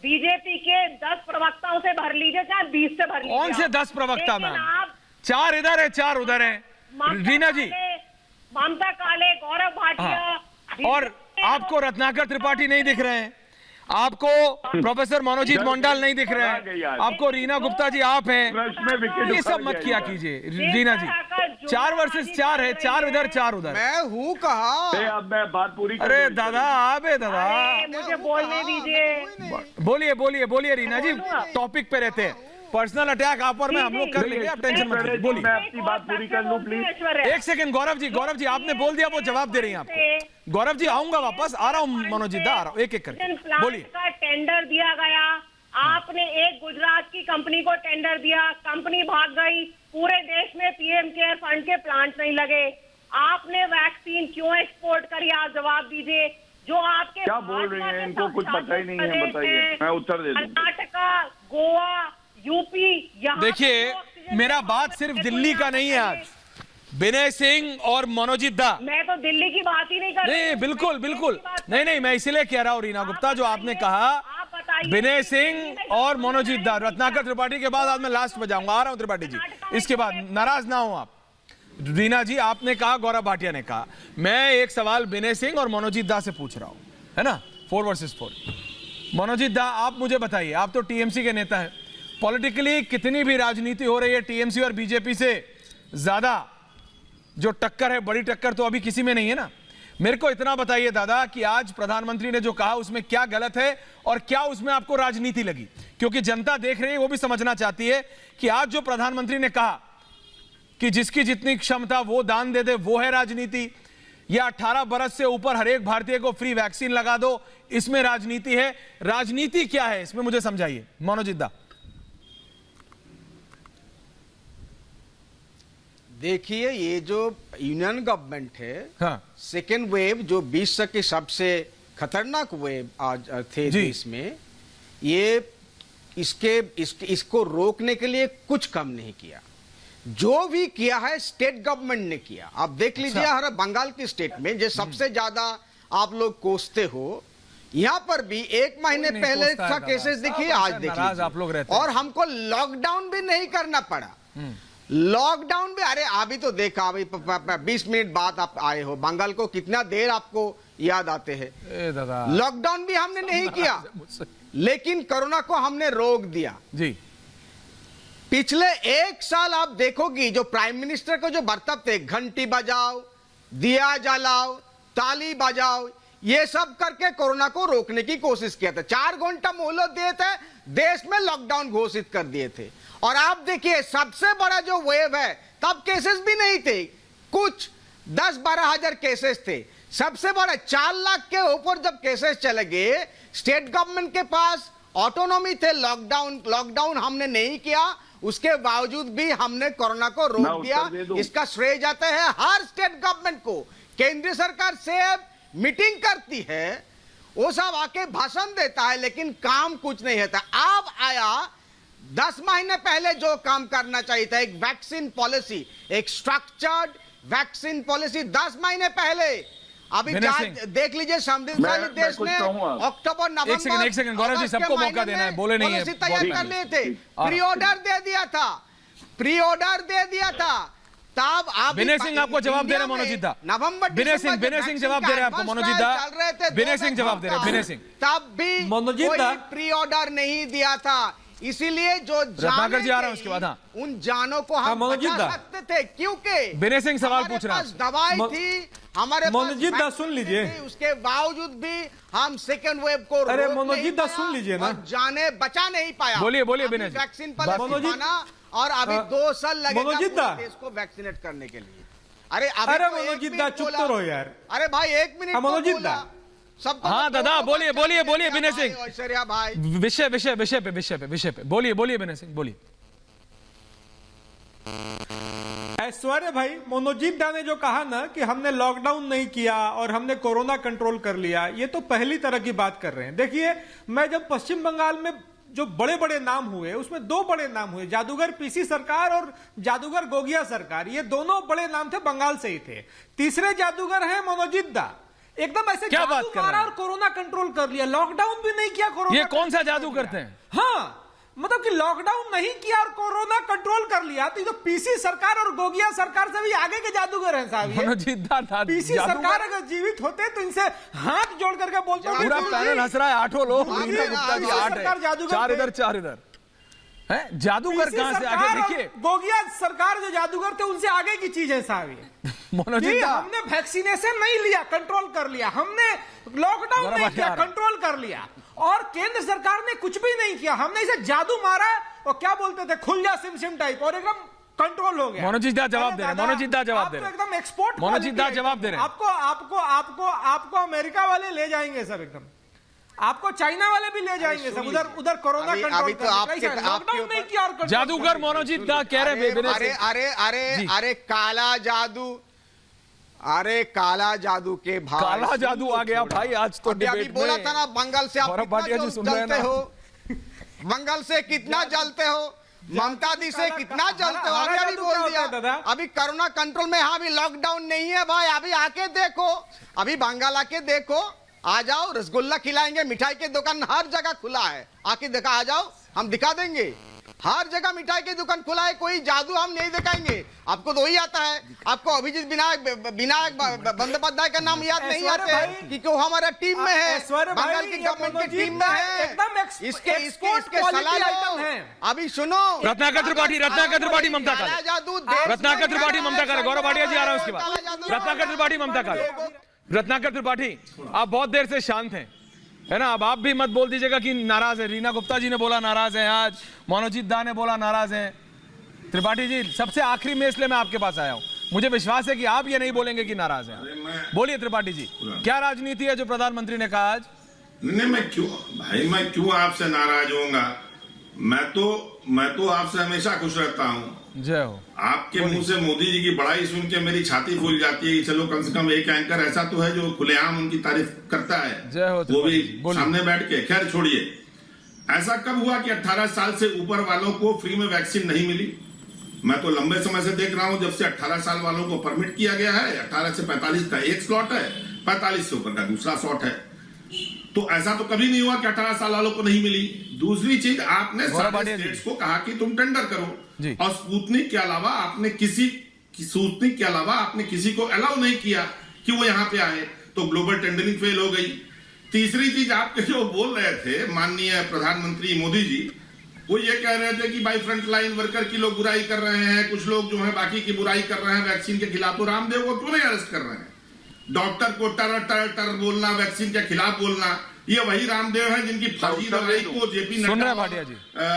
बीजेपी के 10 प्रवक्ताओं से भर लीजिए, चाहे 20 से भर लीजिए। कौन से 10 प्रवक्ता मैम? 4 इधर है, 4 उधर है। रीना जी, ममता काले, गौरव भाटिया, और आपको रत्नाकर त्रिपाठी नहीं दिख रहे हैं, आपको प्रोफेसर मनोजीत मंडल नहीं दिख रहे हैं, आपको रीना गुप्ता जी आप हैं। ये सब मत किया कीजिए रीना जी। 4 वर्सेस 4 है, 4 इधर 4 उधर। मैं हूँ कहा? अब मैं बात पूरी। अरे दादा, आप है दादा, मुझे बोलने दीजिए। बोलिए रीना जी, टॉपिक पे रहते हैं। पर्सनल अटैक आप और मैं हम लोग कर लेंगे, आप टेंशन मत लीजिए। बोलिए, मैं अपनी बात पूरी कर लूं प्लीज। एक सेकंड गौरव जी, आपने बोल दिया, वो जवाब दे रही हैं आपको। गौरव जी, आऊंगा वापस, आ रहा हूं मनोजीत दा, आ रहा हूं, एक करके बोलिए। का टेंडर दिया गया, आपने एक गुजरात की कंपनी को टेंडर दिया, कंपनी भाग गई, पूरे देश में पीएम केयर फंड के प्लांट नहीं लगे। आपने वैक्सीन क्यों एक्सपोर्ट करी, आप जवाब दीजिए। जो आपके क्या बोल रही हैं, इनको कुछ पता ही नहीं है, बताइए, मैं उत्तर दे दूं। कर्नाटका, गोवा, यूपी, यहाँ देखिए, मेरा बात सिर्फ दिल्ली का नहीं है आज। विनय सिंह और मनोजीत दा, मैं तो दिल्ली की बात ही नहीं कर रही। नहीं, बिल्कुल नहीं, मैं इसलिए कह रहा हूं रीना गुप्ता, जो आपने कहा विनय सिंह और मनोजीत दा, रत्नाकर त्रिपाठी के बाद आज मैं लास्ट में जाऊंगा, आ रहा हूं त्रिपाठी जी, इसके बाद नाराज ना हो आप। रीना जी, आपने कहा, गौरव भाटिया ने कहा, मैं एक सवाल विनय सिंह और मनोजीत दा से पूछ रहा हूं, है ना, 4 वर्सेस 4। मनोजीत दा, आप मुझे बताइए, आप तो टीएमसी के नेता हैं, पॉलिटिकली कितनी भी राजनीति हो रही है, टीएमसी और बीजेपी से ज्यादा जो टक्कर है, बड़ी टक्कर तो अभी किसी में नहीं है ना। मेरे को इतना बताइए दादा कि आज प्रधानमंत्री ने जो कहा उसमें क्या गलत है और क्या उसमें आपको राजनीति लगी, क्योंकि जनता देख रही है, वो भी समझना चाहती है कि आज जो प्रधानमंत्री ने कहा कि जिसकी जितनी क्षमता वो दान दे दे, वो है राजनीति, या 18 बरस से ऊपर हर एक भारतीय को फ्री वैक्सीन लगा दो, इसमें राजनीति है? राजनीति क्या है इसमें, मुझे समझाइए मनोजीत दा। देखिए, ये जो यूनियन गवर्नमेंट है, हाँ, सेकेंड वेव जो विश्व की सबसे खतरनाक वेव आज थे देश में, ये इसको रोकने के लिए कुछ कम नहीं किया। जो भी किया है स्टेट गवर्नमेंट ने किया। आप देख लीजिए, हर बंगाल की स्टेट में जो सबसे ज्यादा आप लोग कोसते हो, यहाँ पर भी 1 महीने पहले का केसेस देखिए, आज देखिए, आप लोग रहते हैं। और हमको लॉकडाउन भी नहीं करना पड़ा। लॉकडाउन भी, अरे अभी तो देखा, अभी 20 मिनट बाद आप आए हो, बंगाल को कितना देर आपको याद आते हैं। लॉकडाउन भी हमने नहीं किया, लेकिन कोरोना को हमने रोक दिया जी। पिछले 1 साल आप देखोगी, जो प्राइम मिनिस्टर को जो बर्ताव थे, घंटी बजाओ, दिया जलाओ, ताली बजाओ, ये सब करके कोरोना को रोकने की कोशिश किया था। 4 घंटा मोहलत दिए थे, देश में लॉकडाउन घोषित कर दिए थे। और आप देखिए, सबसे बड़ा जो वेव है, तब केसेस भी नहीं थे, कुछ 10-12 हजार केसेस थे। सबसे बड़ा 4 लाख के ऊपर जब केसेस चले गए, स्टेट गवर्नमेंट के पास ऑटोनॉमी थे, लॉकडाउन हमने नहीं किया, उसके बावजूद भी हमने कोरोना को रोक दिया। इसका श्रेय जाता है हर स्टेट गवर्नमेंट को। केंद्रीय सरकार से मीटिंग करती है, वो सब आके भाषण देता है, लेकिन काम कुछ नहीं होता। अब आया 10 महीने पहले जो काम करना चाहिए था, एक वैक्सीन पॉलिसी, एक स्ट्रक्चर्ड वैक्सीन पॉलिसी 10 महीने पहले। अभी देख लीजिए, समृद्धशाली देश ने अक्टूबर नवंबर, एक सेकंड गौरव जी, सबको मौका देना है, बोले नहीं है, तैयार कर लिए थे, प्री ऑर्डर दे दिया था, तब आप विनय सिंह आपको जवाब दे रहे हैं, मनोजीत दा। नवंबर विनय सिंह जवाब दे रहे हैं आपको, मनोजीत दा। चल रहे थे, विनय सिंह जवाब दे रहे हैं, विनय सिंह। तब भी मनोजीत कोई दा। प्री ऑर्डर नहीं दिया था, इसीलिए जो रत्नाकर जी आ रहे हैं उसके बाद, हाँ। उन जानों को हम मनोजीत बचा दा। सकते थे, क्योंकि विनय सिंह सवाल पूछ रहे हैं हमारे पास दवाई थी, हमारे मनोजीत दा पास सुन लीजिए। वैक्सीन थी, उसके बावजूद भी हम सेकेंड वेव को अरे रोक मनोजीत नहीं दा पाया सुन लीजिए ना। और जाने बचा नहीं पाया। बोलिए, बोलिए अभी विनय जी। वैक्सीन पर मनोजीत- माना और अभी 2 साल लगेगा मनोजीत दा। पूरे देश को वैक्सीनेट करने के लिए। अरे अभी अरे तो एक मनोजीत मिनट दा, चुप बोला। तो रहो यार। अरे भाई 1 मिनट हाँ, तो मनोजीत बोला। दा। सबको हाँ तो दादा, दोनों बोलिए, बच्चा बोलिए, दे बोलिए दिया विनय भाई, सिंह। ऐश्वर्या भाई। विषय पे बोलिए, बोलिए विनय सिंह, बोलिए। ऐश्वर्य भाई, मनोजीत दा ने जो कहा ना कि हमने लॉकडाउन नहीं किया और हमने कोरोना कंट्रोल कर लिया, ये तो पहली तरह की बात कर रहे हैं। देखिए, मैं जब पश्चिम बंगाल में जो बड़े बड़े नाम हुए, उसमें 2 बड़े नाम हुए, जादूगर पीसी सरकार और जादूगर गोगिया सरकार। ये दोनों बड़े नाम थे, बंगाल से ही थे। तीसरे जादूगर हैं मनोजीत दा। एकदम ऐसे क्या जादू बात कर मारा रहे हैं? और कोरोना कंट्रोल कर लिया, लॉकडाउन भी नहीं किया, कोरोना ये कौन सा कंट्रोल जादू कर करते लिया। हैं? हाँ, मतलब कि लॉकडाउन नहीं किया और कोरोना कंट्रोल कर लिया, तो ये तो पीसी सरकार और गोगिया सरकार से भी आगे के जादूगर हैं साहब ये। मनोजीत दा, पीसी सरकार अगर जीवित होते तो इनसे हाथ जोड़ करके बोलते हैं, पूरा पैनल हंस रहा है, 8 लोग। हाँ, रीना गुप्ता जी पीसी 8 सरकार है, जादूगर 4 थे। इधर 4 इधर है। जादूगर कहां से आगे? देखिए, गोगिया सरकार जो जादूगर थे उनसे आगे की चीज है साहब ये। मनोजीत दा, हमने वैक्सीनेशन नहीं लिया, कंट्रोल कर लिया, हमने लॉकडाउन बराबर नहीं किया, आ रहा है। कंट्रोल कर लिया, और केंद्र सरकार ने कुछ भी नहीं किया। हमने इसे जादू मारा और क्या बोलते थे, खुल जा सिम सिम टाइप, और एकदम कंट्रोल हो गया। मनोजीत दा जवाब अरे दे रहे हैं, दादा, मनोजीत दा जवाब आप दे तो रहे हैं। एकदम एक्सपोर्ट मनोजीत दा क्वालिटी है। जवाब दे रहे हैं। आपको अमेरिका वाले ले जाएंगे सब, एकदम आपको चाइना वाले भी ले जाएंगे सब, उधर कोरोना अभी कंट्रोल तो आपके लॉकडाउन नहीं किया और control जादूगर कर लिया। मनोजीत दा कह रहे हैं विनय अरे सिंह। अरे अरे जी। अरे काला जादू, अरे काला जादू के भाई, काला जादू आ गया भाई आज तो अभी डिबेट बोला में। था ना, बंगाल से आप गौरव कितना भाटिया जी सुन रहे हैं जलते ना? हो, बंगाल से कितना जलते हो, ममता दी से कितना जलते हो। हमारा अभी जादू बोल क्या दिया होता है दादा? अभी कोरोना कंट्रोल में। हाँ, अभी लॉकडाउन नहीं है भाई, अभी आके देखो, अभी बंगाल आके देखो, आ जाओ, रसगुल्ला खिलाएंगे, मिठाई की दुकान हर जगह खुला है, आके देखा, आ जाओ, हम दिखा देंगे, हर जगह मिठाई की दुकान खुला है, कोई जादू हम नहीं दिखाएंगे। आपको तो वही आता है, आपको अभिजीत विनायक बंदोपाध्याय का नाम याद नहीं आते हैं क्योंकि वो हमारा टीम में है, बंगाल की गवर्नमेंट की टीम में है। एकदम इसके सलाह लो। अभी सुनो, रत्नाकर त्रिपाठी ममता का काला जादू देश रत्नाकर में त्रिपाठी क्या ममता है? का गौरव भाटिया जी आ रहा है उसके काला बाद। जादू- रत्नाकर त्रिपाठी ममता का रत्नाकर त्रिपाठी, आप बहुत देर से शांत हैं, है ना? अब आप भी मत बोल दीजिएगा कि नाराज है। रीना गुप्ता जी ने बोला नाराज है, आज मनोजीत दा ने बोला नाराज है। त्रिपाठी जी, सबसे आखिरी में इसलिए मैं आपके पास आया हूं, मुझे विश्वास है कि आप ये नहीं बोलेंगे कि नाराज हैं। बोलिए त्रिपाठी जी, क्या राजनीति है जो प्रधानमंत्री ने कहा आज? नहीं, मैं क्यों आपसे नाराज होऊंगा? मैं तो आपसे हमेशा खुश रहता हूँ। जय हो। आपके मुंह से मोदी जी की बड़ाई सुन के मेरी छाती फूल जाती है कि चलो कम से कम एक एंकर ऐसा तो है जो खुलेआम उनकी तारीफ करता है, जय हो वो भी बोलिए। सामने बैठ के। खैर छोड़िए, ऐसा कब हुआ कि 18 साल से ऊपर वालों को फ्री में वैक्सीन नहीं मिली? मैं तो लंबे समय से देख रहा हूं, जब से 18 साल वालों को परमिट किया गया है, 18 से 45 का एक स्लॉट है, 45 से ऊपर का दूसरा स्लॉट है। तो ऐसा तो कभी नहीं हुआ कि 18 साल वालों को नहीं मिली। दूसरी चीज, आपने सारे स्टेट्स को कहा कि तुम टेंडर करो, और स्पुतनिक के अलावा आपने किसी को अलाउ नहीं किया कि वो यहां पे आए, तो ग्लोबल टेंडरिंग फेल हो गई। तीसरी चीज, आपके जो बोल रहे थे माननीय प्रधानमंत्री मोदी जी, वो ये कह रहे थे कि भाई फ्रंट लाइन वर्कर की लोग बुराई कर रहे हैं, कुछ लोग जो है बाकी की बुराई कर रहे हैं वैक्सीन के खिलाफ। तो रामदेव को क्यों नहीं अरेस्ट कर रहे हैं? डॉक्टर को टर बोलना, वैक्सीन के खिलाफ बोलना, ये वही रामदेव हैं जिनकि फर्जी दवाई को जेपी नड्डा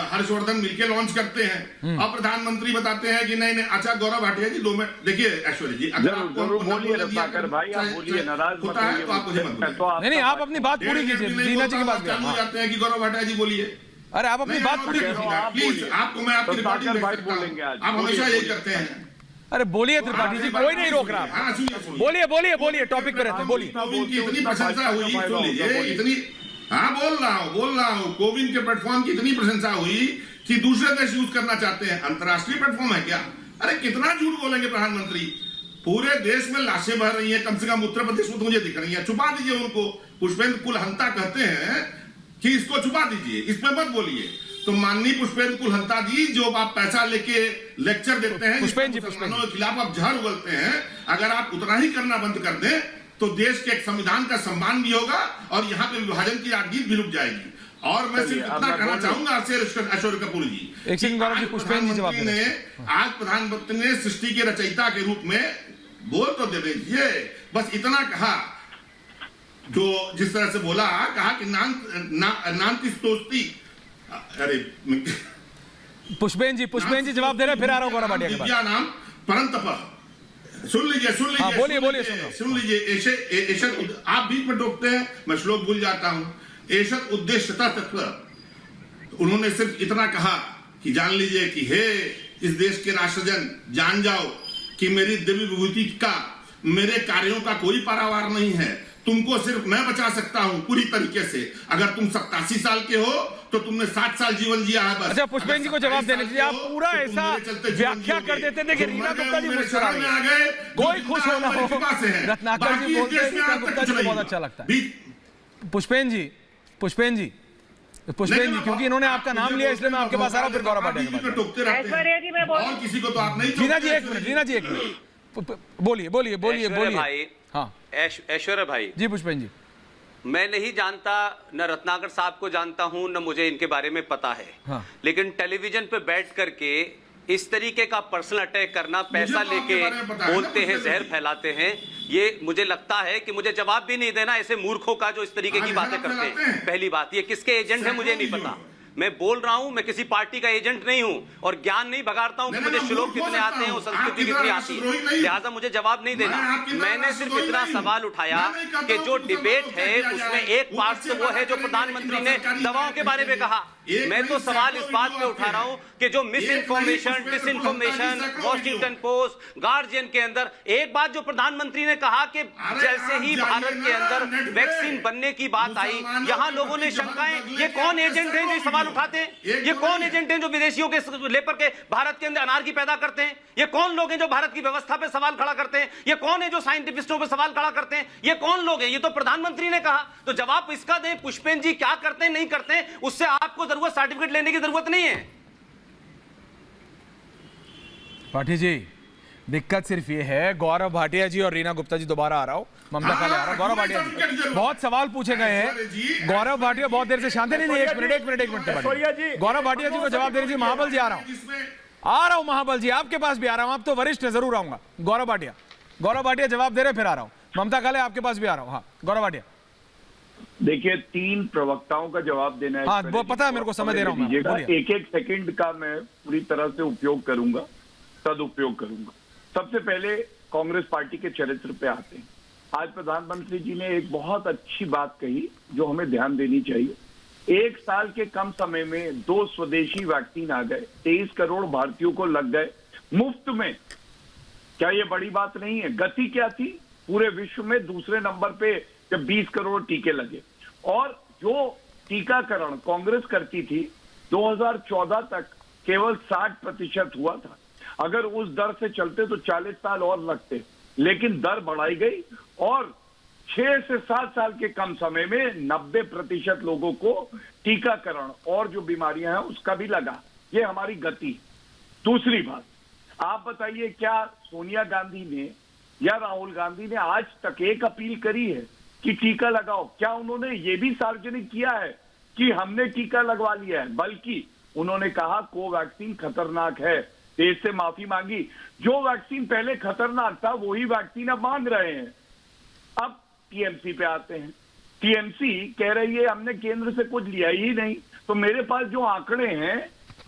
हर्षवर्धन मिलकर लॉन्च करते हैं, और प्रधानमंत्री बताते हैं कि नहीं। अच्छा गौरव भाटिया जी, 2 मिनट देखिए। ऐश्वर्य जी, अगर आपको बोलिए रत्नाकर भाई, आप बोलिए, नाराज होता है तो आप मुझे मत बोलिए। नहीं, आप अपनी बात पूरी कीजिए। रीना जी के पास चालू जाते हैं कि गौरव भाटिया जी बोलिए। अरे आप अपनी बात पूरी कीजिए प्लीज। आपको मैं आपकी रिकॉर्डिंग भेज सकता हूं, आप हमेशा यही करते हैं। अरे बोलिए त्रिपाठी जी, कोई नहीं रोक रहा। हाँ, बोलिए, टॉपिक पे रहते हैं, बोलिए। कोविन की इतनी प्रशंसा हुई, सुन लीजिए, इतनी, हाँ बोल रहा हूँ, कोविन के प्लेटफॉर्म की इतनी प्रशंसा हुई कि दूसरे देश यूज करना चाहते हैं। अंतर्राष्ट्रीय प्लेटफॉर्म है क्या? अरे कितना झूठ बोलेंगे प्रधानमंत्री? पूरे देश में लाशें बह रही हैं, कम से कम उत्तर प्रदेश में तो मुझे दिख रही है। छुपा दीजिए उनको। पुष्पेंद्र कुलहंता कहते हैं कि इसको छुपा दीजिए, इस पे मत बोलिए। तो माननीय पुष्पेंद्र कुलहंता जी, जो आप पैसा लेके लेक्चर देते हैं, मुसलमानों के खिलाफ आप जहर उगलते हैं, अगर आप उतना ही करना बंद कर दें तो देश के एक संविधान का सम्मान भी होगा और यहाँ पे विभाजन की राजनीति भी रुक जाएगी। और मैं सिर्फ इतना कहना चाहूंगा ऐश्वर्य कपूर जी, प्रधानमंत्री ने आज प्रधानमंत्री ने सृष्टि के रचयिता के रूप में बोल तो दे दीजिए, बस इतना कहा, जो जिस तरह से बोला, कहा कि नान्ति स्तोस्ति, अरे पुष्पेन जी जवाब दे रहे, फिर आ रहा हूं गौरव भाटिया के पास। नाम परंतप, सुन लीजिए सुन लीजिए, आप बीच में टोकते हैं, मैं श्लोक भूल जाता हूं। एषद उद्देश्यता तत्व, उन्होंने सिर्फ इतना कहा कि जान लीजिए कि हे इस देश के राष्ट्रजन, जान जाओ कि मेरी दिव्य विभूति का, मेरे कार्यों का कोई पारावार नहीं है, तुमको सिर्फ मैं बचा सकता हूं पूरी तरीके से। अगर तुम 87 साल के हो तो तुमने 60 साल जीवन जिया है बस। अच्छा, पुष्पेन जी को जवाब देने दीजिए। आप पूरा ऐसा व्याख्या कर देते थे कि रीना गुप्ता जी मुस्कुरा रही है, कोई खुश होना हो, रत्नाकर जी बोलते हैं, रीना गुप्ता जी को बहुत अच्छा लगता है। पुष्पेन जी क्योंकि इन्होंने आपका नाम लिया इसलिए मैं आपके पास आ रहा हूं, फिर गौरव भाटिया के पास। ऐश्वर्या जी, मैं बोल, किसी को तो आप नहीं, रीना जी एक मिनट, बोलिए। हाँ ऐश्वर्या भाई जी। पुष्पेन जी, मैं नहीं जानता, न रत्नाकर साहब को जानता हूं, न मुझे इनके बारे में पता है। हाँ। लेकिन टेलीविजन पे बैठ करके इस तरीके का पर्सनल अटैक करना, पैसा लेके बोलते हैं, जहर फैलाते हैं, ये मुझे लगता है कि मुझे जवाब भी नहीं देना ऐसे मूर्खों का जो इस तरीके की बातें करते हैं। पहली बात, ये किसके एजेंट है मुझे नहीं पता, मैं बोल रहा हूं, मैं किसी पार्टी का एजेंट नहीं हूं और ज्ञान नहीं भगाड़ता हूं कि मुझे श्लोक कितने आते हैं और संस्कृति कितनी आती है, लिहाजा मुझे जवाब नहीं देना। मैंने सिर्फ इतना सवाल उठाया कि जो डिबेट है उसमें एक पार्ट तो वो है जो प्रधानमंत्री ने दवाओं के बारे में कहा। मैं तो सवाल इस बात पे उठा रहा हूं कि जो miss information, disinformation, Washington post, guardian के अंदर एक बात जो प्रधानमंत्री ने कहा कि जैसे ही भारत के अंदर वैक्सीन बनने की बात आई, यहां लोगों ने शंकाएं, ये कौन एजेंट है जो सवाल उठाते हैं, ये कौन एजेंट हैं जो विदेशियों के लेकर के भारत के अंदर अनार्की पैदा करते हैं, ये कौन लोग हैं जो भारत की व्यवस्था पे सवाल खड़ा करते हैं, ये कौन है जो साइंटिस्टों पे सवाल खड़ा करते हैं, ये कौन लोग हैं, ये तो प्रधानमंत्री ने कहा। तो जवाब इसका दें, पुष्पेन जी क्या करते हैं नहीं करते हैं, उससे आपको जरूरत सर्टिफिकेट लेने की जरूरत नहीं है। भाटिया जी, दिक्कत सिर्फ ये है, गौरव भाटिया जी और रीना गुप्ता जी, दोबारा आ रहा हूं, ममता काले आ रहा हूं। गौरव भाटिया जी, बहुत सवाल पूछे गए हैं, गौरव भाटिया बहुत देर से शांति नहीं, एक मिनट गौरव भाटिया जी को जवाब दे दीजिए। महाबल जी आ रहा हूं, महाबल जी आपके पास भी आ रहा हूं, आप तो वरिष्ठ है, जरूर आऊंगा। गौरव भाटिया जवाब दे रहे, फिर आ रहा हूं। ममता काले आपके पास भी आ रहा हूं। हाँ गौरव भाटिया, देखिए 3 प्रवक्ताओं का जवाब देना है। हाँ वो पता है मेरे को, समय दे रहा हूं। एक सेकंड का मैं पूरी तरह से उपयोग करूंगा, सदुपयोग करूंगा। सबसे पहले कांग्रेस पार्टी के चरित्र पे आते हैं। आज प्रधानमंत्री जी ने एक बहुत अच्छी बात कही जो हमें ध्यान देनी चाहिए। 1 साल के कम समय में 2 स्वदेशी वैक्सीन आ गए, 23 करोड़ भारतीयों को लग गए मुफ्त में। क्या ये बड़ी बात नहीं है? गति क्या थी? पूरे विश्व में दूसरे नंबर पे जब 20 करोड़ टीके लगे, और जो टीकाकरण कांग्रेस करती थी 2014 तक केवल 60% हुआ था। अगर उस दर से चलते तो 40 साल और लगते, लेकिन दर बढ़ाई गई और 6 से 7 साल के कम समय में 90% लोगों को टीकाकरण और जो बीमारियां हैं उसका भी लगा। ये हमारी गति। दूसरी बात, आप बताइए क्या सोनिया गांधी ने या राहुल गांधी ने आज तक एक अपील करी है कि टीका लगाओ? क्या उन्होंने ये भी सार्वजनिक किया है कि हमने टीका लगवा लिया है? बल्कि उन्होंने कहा कोवैक्सीन खतरनाक है, देश से माफी मांगी। जो वैक्सीन पहले खतरनाक था वही वैक्सीन अब मांग रहे हैं। अब टीएमसी पे आते हैं। टीएमसी कह रही है हमने केंद्र से कुछ लिया ही नहीं। तो मेरे पास जो आंकड़े हैं,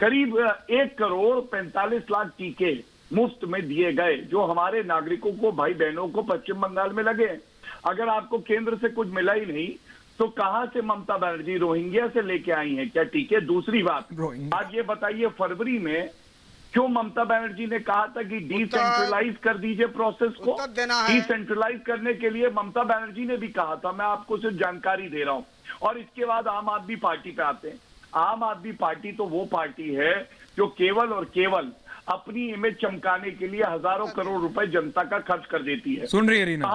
करीब 1 करोड़ 45 लाख टीके मुफ्त में दिए गए जो हमारे नागरिकों को, भाई बहनों को पश्चिम बंगाल में लगे। अगर आपको केंद्र से कुछ मिला ही नहीं तो कहां से ममता बनर्जी रोहिंग्या से लेके आई हैं क्या टीके? दूसरी बात, आज ये बताइए फरवरी में क्यों ममता बनर्जी ने कहा था कि डिसेंट्रलाइज कर दीजिए प्रोसेस को? डिसेंट्रलाइज करने के लिए ममता बनर्जी ने भी कहा था। मैं आपको सिर्फ जानकारी दे रहा हूं। और इसके बाद आम आदमी पार्टी पे आते हैं। आम आदमी पार्टी तो वो पार्टी है जो केवल और केवल अपनी इमेज चमकाने के लिए हजारों करोड़ रुपए जनता का खर्च कर देती है। सुन रही है रीना?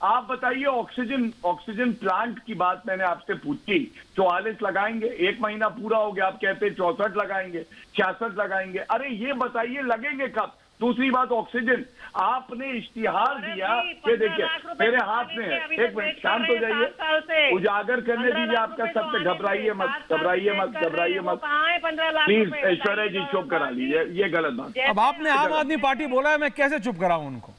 आप बताइए, ऑक्सीजन प्लांट की बात मैंने आपसे पूछी, 44 लगाएंगे, 1 महीना पूरा हो गया, आप कहते हैं 64 लगाएंगे, 66 लगाएंगे। अरे ये बताइए लगेंगे कब? दूसरी बात, ऑक्सीजन आपने इश्तिहार दिया, ये देखिए मेरे हाथ में है, एक मिनट शांत हो जाइए, उजागर करने दीजिए आपका सत्य, घबराइए मत, घबराइए मत, घबराइए मत, प्लीज ऐश्वर्या जी चुप करा लीजिए, ये गलत बात। अब आपने आम आदमी पार्टी बोला है, मैं कैसे चुप कराऊं उनको?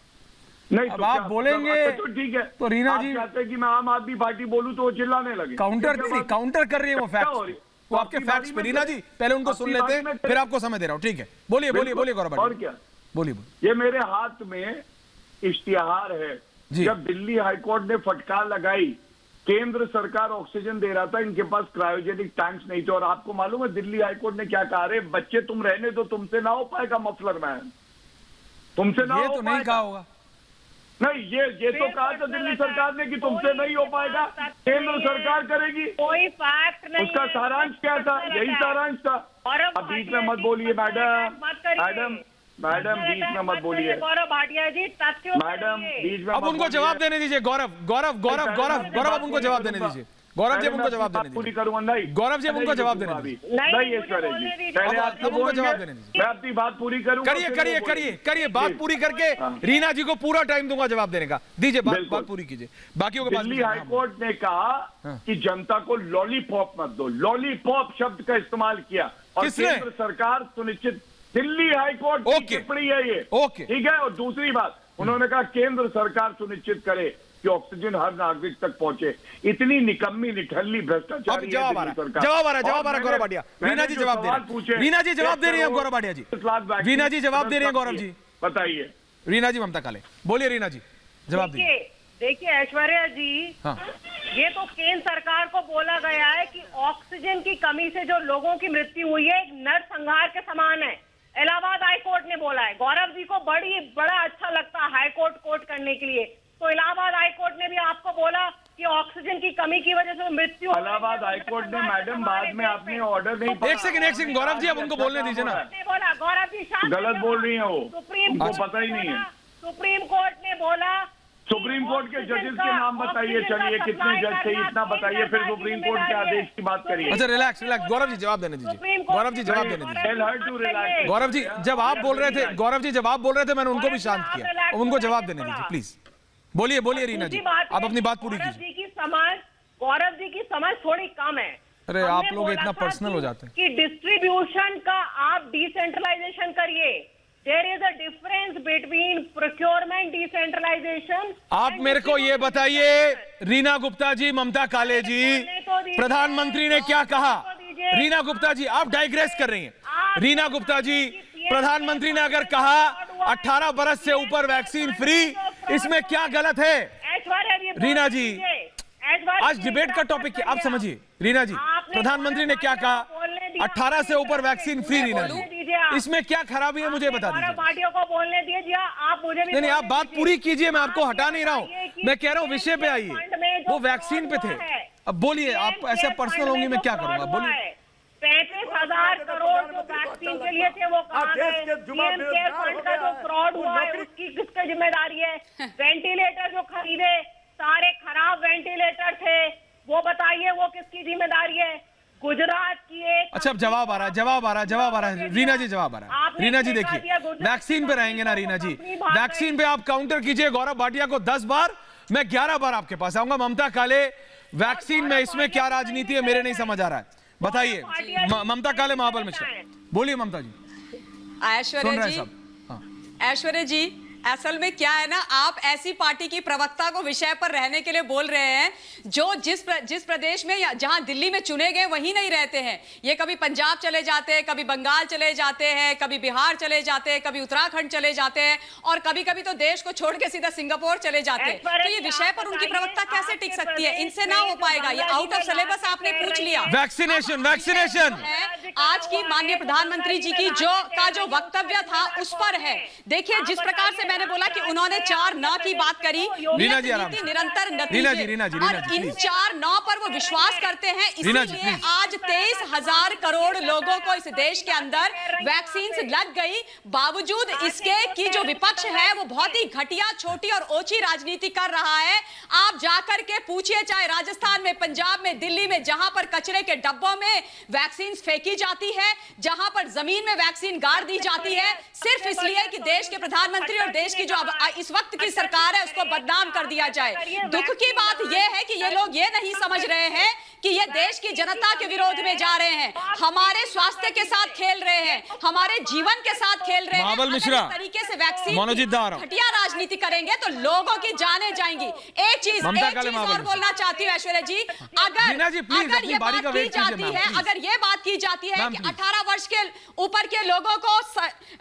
नहीं अब तो आप बोलेंगे तो ठीक है, तो रीना आप जी चाहते हैं कि मैं आम आदमी पार्टी बोलूं तो वो चिल्लाने लगे, काउंटर कर रही है वो फैक्ट्स, वो आपके फैक्ट्स पे। रीना जी पहले उनको सुन लेते हैं, फिर आपको समय दे रहा हूं, ठीक है? बोलिए बोलिए बोलिए गौरव, और क्या बोलिए। ये मेरे हाथ में इश्तिहार है, जब दिल्ली हाईकोर्ट ने फटकार लगाई, केंद्र सरकार ऑक्सीजन दे रहा था, इनके पास क्रायोजेनिक टैंक्स नहीं थे, और आपको मालूम है दिल्ली हाईकोर्ट ने क्या कहा? अरे बच्चे तुम रहने दो, तुमसे ना हो पाएगा मफलर मैन, तुमसे ना हो तो नहीं कहा होगा। नहीं, ये तो कहा था दिल्ली सरकार ने कि तुमसे नहीं हो पाएगा, केंद्र सरकार करेगी। कोई फैक्ट नहीं, उसका सारांश क्या था? यही सारांश था। अब बीच में मत बोलिए मैडम, मैडम बीच में मत बोलिए गौरव भाटिया जी, तथ्यों मैडम, बीच में अब उनको जवाब देने दीजिए। गौरव अब उनको जवाब देने दीजिए। गौरव जी उनको जवाब देने पूरी करूंगा। नहीं, गौरव जी उनको जवाब देने दीजिए। नहीं ऐश्वर्या जी, पहले आपको उनको जवाब देने दीजिए। मैं अपनी बात पूरी करूंगा। करिए बात पूरी करके रीना जी को पूरा टाइम दूंगा जवाब देने का। दीजिए बात पूरी कीजिए, बाकियों के पास। दिल्ली हाईकोर्ट ने कहा कि जनता को लॉलीपॉप मत दो, लॉलीपॉप शब्द का इस्तेमाल किया, और केंद्र सरकार सुनिश्चित, दिल्ली हाईकोर्ट की टिप्पणी है ये, ठीक है? और दूसरी बात, उन्होंने कहा केंद्र सरकार सुनिश्चित करे कि ऑक्सीजन हर नागरिक तक पहुंचे। इतनी निकम्मी, निठल्ली, भ्रष्टाचारी जवाब आ रहा गौरव भाटिया। रीना जी जवाब दे रही है, रीना जी जवाब दे रही है गौरव भाटिया जी, रीना जी जवाब दे रही है गौरव जी। बताइए रीना जी, ममता काले, बोलिए रीना जी, जवाब दीजिए। देखिए ऐश्वर्या जी, ये तो केंद्र सरकार को बोला गया है कि ऑक्सीजन की कमी से जो लोगों की मृत्यु हुई है, एक नरसंहार के समान है। इलाहाबाद हाईकोर्ट ने बोला है। गौरव जी को बड़ा अच्छा लगता है हाईकोर्ट कोर्ट करने के लिए, तो इलाहाबाद हाईकोर्ट ने भी आपको बोला कि ऑक्सीजन की कमी की वजह से मृत्यु। इलाहाबाद हाईकोर्ट ने मैडम बाद में आपने ऑर्डर नहीं। एक सेकंड गौरव जी, अब उनको बोलने दीजिए ना। बोला गौरव जी, गलत बोल रही है वो, उनको पता ही नहीं है। सुप्रीम कोर्ट ने बोला, सुप्रीम कोर्ट के जजेस के नाम बताइए, चलिए कितने जज थे इतना बताइए, फिर सुप्रीम कोर्ट के आदेश की बात करिए। अच्छा रिलैक्स, गौरव जी जवाब देने दीजिए। गौरव जी जवाब देने दीजिए। गौरव जी जब आप बोल रहे थे, मैंने उनको भी शांत किया, उनको जवाब देने दीजिए प्लीज। बोलिए रीना जी, आप अपनी बात पूरी कीजिए। गौरव जी की समझ थोड़ी कम है। अरे आप लोग इतना पर्सनल हो जाते हैं कि डिस्ट्रीब्यूशन का आप डिसेंट्रलाइजेशन करिए। There is a difference between procurement decentralization। आप मेरे को ये बताइए रीना गुप्ता जी, ममता काले जी, प्रधानमंत्री ने क्या कहा? रीना गुप्ता जी आप डाइग्रेस कर रही हैं। रीना गुप्ता जी, प्रधानमंत्री ने अगर कहा 18 बरस से ऊपर वैक्सीन फ्री, इसमें क्या गलत है? रीना जी, आज डिबेट का टॉपिक क्या, आप समझिए। रीना जी, प्रधानमंत्री ने क्या कहा? 18 से ऊपर वैक्सीन फ्री। रीना जी, इसमें क्या खराबी है मुझे बता दीजिए। पार्टियों को बोलने दीजिए, आप मुझे भी नहीं, आप बात पूरी कीजिए, मैं आपको हटा नहीं रहा हूँ, मैं कह रहा हूँ विषय पे आइए। वो वैक्सीन पे थे, अब बोलिए। आप ऐसे पर्सनल होंगी, मैं क्या करूंगा, बोलिए। 35,000 करोड़ जो वैक्सीन के लिए थे वो कहाँ गए? पीएम केयर फंड का जो फ्रॉड हुआ है उसकी किसकी जिम्मेदारी है? वेंटिलेटर जो खरीदे, सारे खराब वेंटिलेटर थे, वो बताइए वो किसकी जिम्मेदारी है? गुजरात की एक। अच्छा अब जवाब आ रहा है रीना जी, जवाब आ रहा है। रीना जी देखिए, वैक्सीन पे रहेंगे ना रीना जी, वैक्सीन पे आप काउंटर कीजिए गौरव भाटिया को 10 बार, मैं 11 बार आपके पास आऊंगा। ममता काले, वैक्सीन में इसमें क्या राजनीति है मेरे नहीं समझ आ रहा है, बताइए। ममता काले, महाबल मिश्रा, बोलिए ममता जी। ऐश्वर्या जी, असल में क्या है ना, आप ऐसी पार्टी की प्रवक्ता को विषय पर रहने के लिए बोल रहे हैं जो जिस प्रदेश में या जहां दिल्ली में चुने गए वहीं नहीं रहते हैं। ये कभी पंजाब चले जाते हैं, कभी बंगाल चले जाते हैं, कभी बिहार चले जाते हैं, कभी उत्तराखंड चले जाते हैं, और कभी कभी तो देश को छोड़ के सीधा सिंगापुर चले जाते हैं। तो ये विषय पर उनकी प्रवक्ता कैसे टिक सकती है? इनसे ना हो पाएगा, ये आउट ऑफ सिलेबस आपने पूछ लिया। वैक्सीनेशन आज की माननीय प्रधानमंत्री जी की जो वक्तव्य था उस पर है। देखिए जिस प्रकार से मैंने बोला कि उन्होंने 4 न की बात करी। रीना जी आराम से। निरंतर रीना जी, और इन 4 न पर वो विश्वास करते हैं, इसीलिए आज 23,000 करोड़ लोगों को इस देश के अंदर वैक्सीन लग गई। बावजूद इसके कि जो विपक्ष है वो बहुत ही घटिया, छोटी और ओछी राजनीति कर रहा है। आप जाकर के पूछिए, चाहे राजस्थान में, पंजाब में, दिल्ली में, जहां पर कचरे के डब्बों में वैक्सीन फेंकी जाती है, जहां पर जमीन में वैक्सीन गाड़ दी जाती है, सिर्फ इसलिए कि देश के प्रधानमंत्री और देश की जो इस वक्त की सरकार है उसको बदनाम कर दिया जाए। दुख की बात यह है कि ये लोग ये नहीं समझ रहे हैं कि ये देश की जनता के विरोध में जा रहे हैं, हमारे स्वास्थ्य के साथ खेल रहे हैं, हमारे जीवन के साथ खेल रहे हैं। महाबल मिश्रा, अगर इस तरीके से वैक्सीन घटिया राजनीति करेंगे तो लोगों की जानें जाएंगी। एक चीज और बोलना चाहती हूँ ऐश्वर्या जी, अगर ये बात की जाती है, अगर ये बात की जाती है कि 18 वर्ष के ऊपर के लोगों को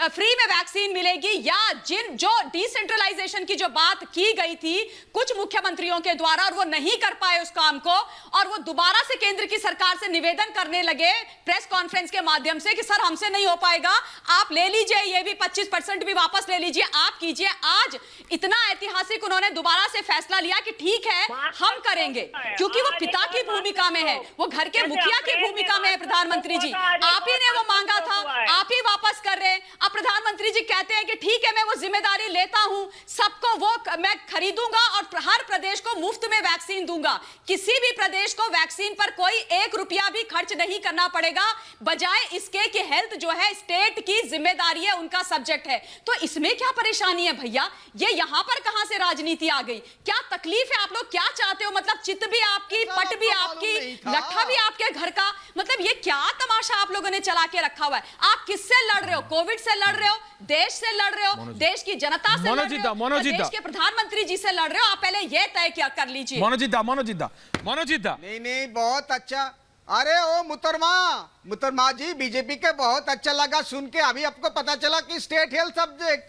फ्री में वैक्सीन मिलेगी, या जो डिसेंट्रलाइजेशन की जो बात की गई थी कुछ मुख्यमंत्रियों के द्वारा और वो नहीं कर पाए उस काम को, और वो दोबारा से केंद्र की सरकार से निवेदन करने लगे प्रेस कॉन्फ्रेंस के माध्यम से कि सर हमसे नहीं हो पाएगा, आप ले लीजिए, ये भी 25% भी वापस ले लीजिए, आप कीजिए। आज इतना ऐतिहासिक उन्होंने दोबारा से फैसला लिया कि ठीक है हम करेंगे, क्योंकि वो पिता की भूमिका में है, वो घर के मुखिया की भूमिका में है। प्रधानमंत्री जी, आप ही ने वो मांगा था, आप ही वापस कर रहे हैं। अब प्रधानमंत्री जी कहते हैं कि ठीक है मैं वो जिम्मेदारी लेता हूं, सबको वो मैं खरीदूंगा और हर प्रदेश को मुफ्त में वैक्सीन दूंगा। किसी भी प्रदेश को वैक्सीन पर कोई 1 रुपया भी खर्च नहीं करना पड़ेगा, बजाय इसके कि हेल्थ जो है स्टेट की जिम्मेदारी है, उनका सब्जेक्ट है। तो इसमें क्या परेशानी है भैया? ये यहां पर कहां से राजनीति आ गई? क्या तकलीफ है? आप लोग क्या चाहते हो? मतलब चित भी आपकी, पट भी आपकी, लट्ठा भी आपके घर का, मतलब ये क्या तमाशा आप लोगों ने चला के रखा हुआ है? आप किससे लड़ रहे हो? कोविड से लड़ रहे हो, देश से लड़ रहे हो, देश की जनता से लड़ रहे हो, देश के प्रधानमंत्री जी से लड़ रहे हो? आप पहले ये तय क्या कर लीजिए। मनोजिदा नहीं, बहुत अच्छा। अरे ओ मुतरमा जी, बीजेपी के बहुत अच्छा लगा सुन के। अभी आपको पता चला कि स्टेट हेल्थ सब्जेक्ट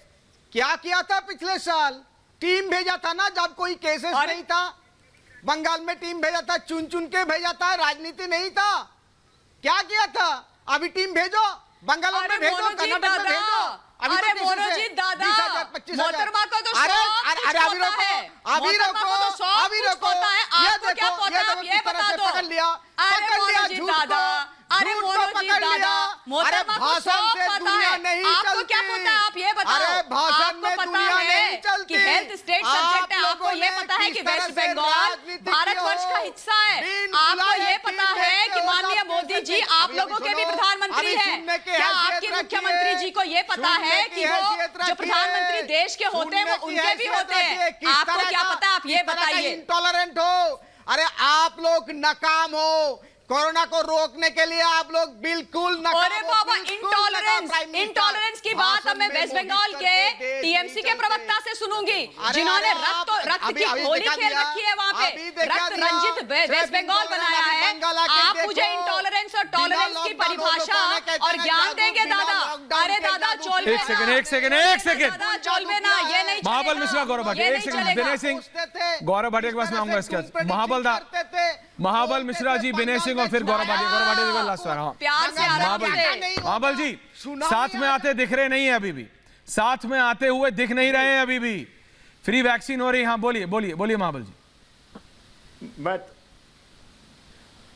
क्या किया था पिछले साल? टीम भेजा था ना, जब कोई केसेस नहीं था, बंगाल में टीम भेजा था, चुन के भेजा था, राजनीति नहीं था। क्या किया था? अभी टीम भेजो, बंगाल में भेजो, कर्नाटक में भेजो। अरे मोनोजीत दादा, मोहतरमा को तो अभी रोको, आपको क्या पता है? आप ये बता दो। अरे मोनोजीत दादा, अरे मोनोजीत दादा, मोहतरमा को सब पता है, आपको क्या पता है? आप ये बताओ, आपको पता है कि हेल्थ स्टेट सब्जेक्ट है, आपको ये पता है कि वेस्ट बंगाल भारतवर्ष का हिस्सा है, आपको ये पता है कि माननीय मोदी जी आप लोगों के भी प्रधानमंत्री हैं, क्या आपके मुख्यमंत्री जी को ये पता है कि वो जो प्रधानमंत्री देश के होते हैं वो उनके भी होते हैं? आपको क्या पता? आप ये बताइए। इंटॉलरेंट हो, अरे आप लोग नाकाम हो। कोरोना को रोकने के लिए आप लोग बिल्कुल अरे बाबा, इंटॉलरेंस की बात अब मैं वेस्ट बंगाल के टीएमसी के प्रवक्ता से सुनूंगी, जिन्होंने रक्त की होली खेल रखी है वहां पे, रक्त रंजित वेस्ट बंगाल बनाया है। आप मुझे इंटॉलरेंस और टॉलरेंस की परिभाषा और ज्ञान देंगे दादा? अरे दादा चोल एक सेकंड दादा चोल में ना, ये नहीं। महाबल मिश्रा, गौरव भाटिया, एक सेकंड, विनय सिंह, गौरव भाटिया के पास में आऊंगा इसके। महाबल मिश्रा जी, विनय सिंह और फिर गौरव भाटिया लास्ट बार। प्यार से महाबल जी साथ में आते दिख रहे नहीं है, अभी भी साथ में आते हुए दिख नहीं रहे हैं, अभी भी फ्री वैक्सीन हो रही। हाँ बोलिए महाबल जी।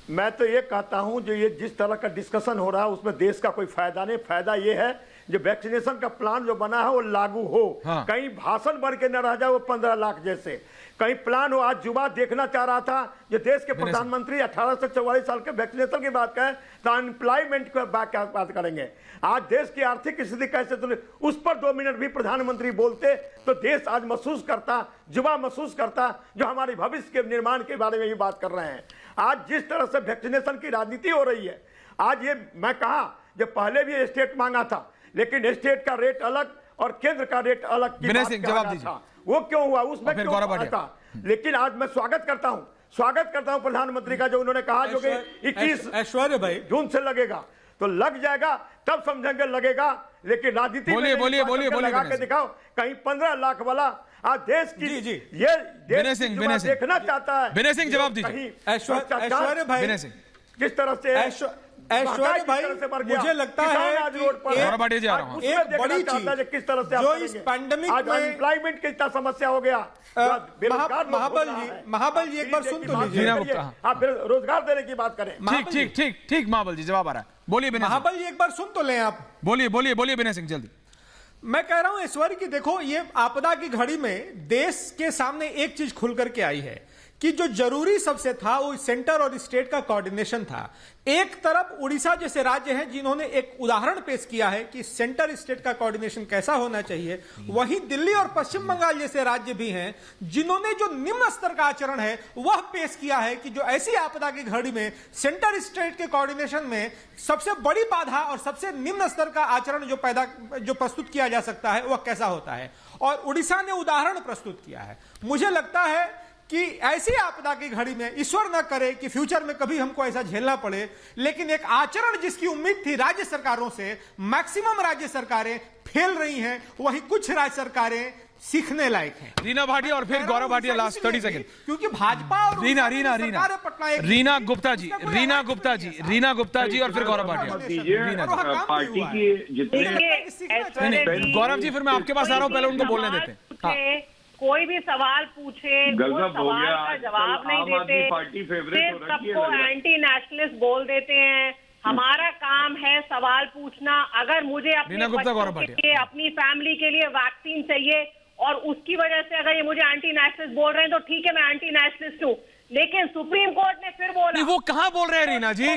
मैं तो ये कहता हूं, जो ये जिस तरह का डिस्कशन हो रहा है उसमें देश का कोई फायदा नहीं। फायदा ये है जो वैक्सीनेशन का प्लान जो बना है वो लागू हो। हाँ। कहीं भाषण भर के न रह जाए वो 15 लाख जैसे, कहीं प्लान हो। आज युवा देखना चाह रहा था जो देश के प्रधानमंत्री 18 से 44 साल के वैक्सीनेशन की बात करें तो अनएम्प्लॉयमेंट की बात करेंगे। आज देश की आर्थिक स्थिति कैसे चले उस पर 2 मिनट भी प्रधानमंत्री बोलते तो देश आज महसूस करता, युवा महसूस करता, जो हमारे भविष्य के निर्माण के बारे में ये बात कर रहे हैं। आज जिस तरह से वैक्सीनेशन की राजनीति हो रही है, आज ये मैं कहा जब पहले भी स्टेट मांगा था, लेकिन स्टेट का रेट अलग और केंद्र का रेट अलग की बात कहा गया था। वो क्यों हुआ, उसमें क्यों हुआ था? लेकिन आज मैं स्वागत करता हूं प्रधानमंत्री का, जो उन्होंने कहा जो कि 21 ऐश्वर्या भाई जून से लगेगा, तो लग जाएगा तब समझेंगे लगेगा। लेकिन राजनीति बोलिए लगा के दिखाओ। कहीं 15 लाख वाला आज देश की ये देखना चाहता है। विनय सिंह जवाब दीजिए। ऐश्वर्या भाई किस तरह से ऐश्वर्य भाई, मुझे लगता है आज रोड पर गौरव भाटिया जी आ रहा हूं। एक बड़ी चीज किस तरह से जो इस पैंडेमिक में अनएम्प्लॉयमेंट कितना समस्या हो गया, महाबल जी एक बार सुन तो लीजिए। रीना गुप्ता, आप फिर रोजगार देने की बात करें। ठीक महाबल जी जवाब आ रहा है, बोलिए विनय सिंह। महाबल जी एक बार सुन तो लें आप। बोलिए विनय सिंह जल्दी। मैं कह रहा हूं ऐश्वर्य कि देखो, ये आपदा की घड़ी में देश के सामने एक चीज खुल करके आई है कि जो जरूरी सबसे था वो सेंटर और स्टेट का कोऑर्डिनेशन था। एक तरफ उड़ीसा जैसे राज्य हैं जिन्होंने एक उदाहरण पेश किया है कि सेंटर स्टेट का कोऑर्डिनेशन कैसा होना चाहिए, वहीं दिल्ली और पश्चिम बंगाल जैसे राज्य भी हैं जिन्होंने जो निम्न स्तर का आचरण है वह पेश किया है कि जो ऐसी आपदा की घड़ी में सेंटर स्टेट के कोऑर्डिनेशन में सबसे बड़ी बाधा और सबसे निम्न स्तर का आचरण जो प्रस्तुत किया जा सकता है वह कैसा होता है, और उड़ीसा ने उदाहरण प्रस्तुत किया है। मुझे लगता है कि ऐसी आपदा की घड़ी में ईश्वर न करे कि फ्यूचर में कभी हमको ऐसा झेलना पड़े, लेकिन एक आचरण जिसकी उम्मीद थी राज्य सरकारों से, मैक्सिमम राज्य सरकारें फेल रही हैं, वही कुछ राज्य सरकारें सीखने लायक हैं। रीना भाटिया और फिर गौरव भाटिया लास्ट 30 सेकंड, क्योंकि भाजपा और रीना गुप्ता जी और फिर गौरव भाटिया। पार्टी की जितने गौरव जी फिर मैं आपके पास आ रहा हूं, पहले उनको बोलने देते। कोई भी सवाल पूछे वो सवाल का जवाब नहीं देते, सिर्फ सबको एंटी नेशनलिस्ट बोल देते हैं। हमारा काम है सवाल पूछना। अगर मुझे अपने बच्चों के लिए, अपनी फैमिली के लिए वैक्सीन चाहिए और उसकी वजह से अगर ये मुझे एंटी नेशनलिस्ट बोल रहे हैं तो ठीक है, मैं एंटी नेशनलिस्ट हूँ, लेकिन सुप्रीम कोर्ट ने फिर बोला। वो कहाँ बोल रहे हैं रीना जी?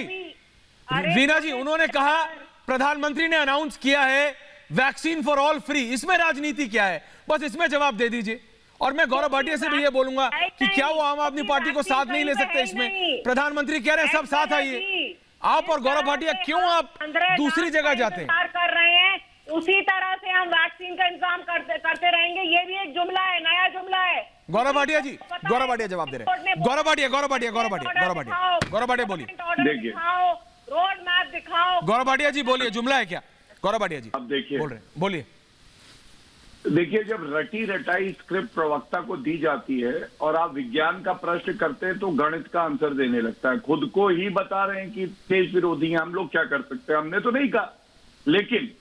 रीना जी उन्होंने कहा प्रधानमंत्री ने अनाउंस किया है वैक्सीन फॉर ऑल फ्री, इसमें राजनीति क्या है? बस इसमें जवाब दे दीजिए। और मैं गौरव भाटिया से भी ये बोलूंगा कि क्या वो आम आदमी पार्टी को साथ नहीं ले सकते इसमें? प्रधानमंत्री कह रहे हैं सब साथ आइए। आप और गौरव भाटिया क्यों आप दूसरी जगह जाते हैं? कर रहे हैं उसी तरह से हम वैक्सीन का इंतजाम करते रहेंगे। ये भी एक जुमला है, नया जुमला है। गौरव भाटिया जी, गौरव भाटिया जवाब दे रहे हैं। गौरव भाटिया बोलिए। देखिए, रोड मैप दिखाओ। गौरव भाटिया जी बोलिए, जुमला है क्या? गौरव भाटिया जी अब देखिए, बोल रहे हैं, बोलिए। देखिए, जब रटी रटाई स्क्रिप्ट प्रवक्ता को दी जाती है और आप विज्ञान का प्रश्न करते हैं तो गणित का आंसर देने लगता है। खुद को ही बता रहे हैं कि देश विरोधी हैं, हम लोग क्या कर सकते हैं? हमने तो नहीं कहा, लेकिन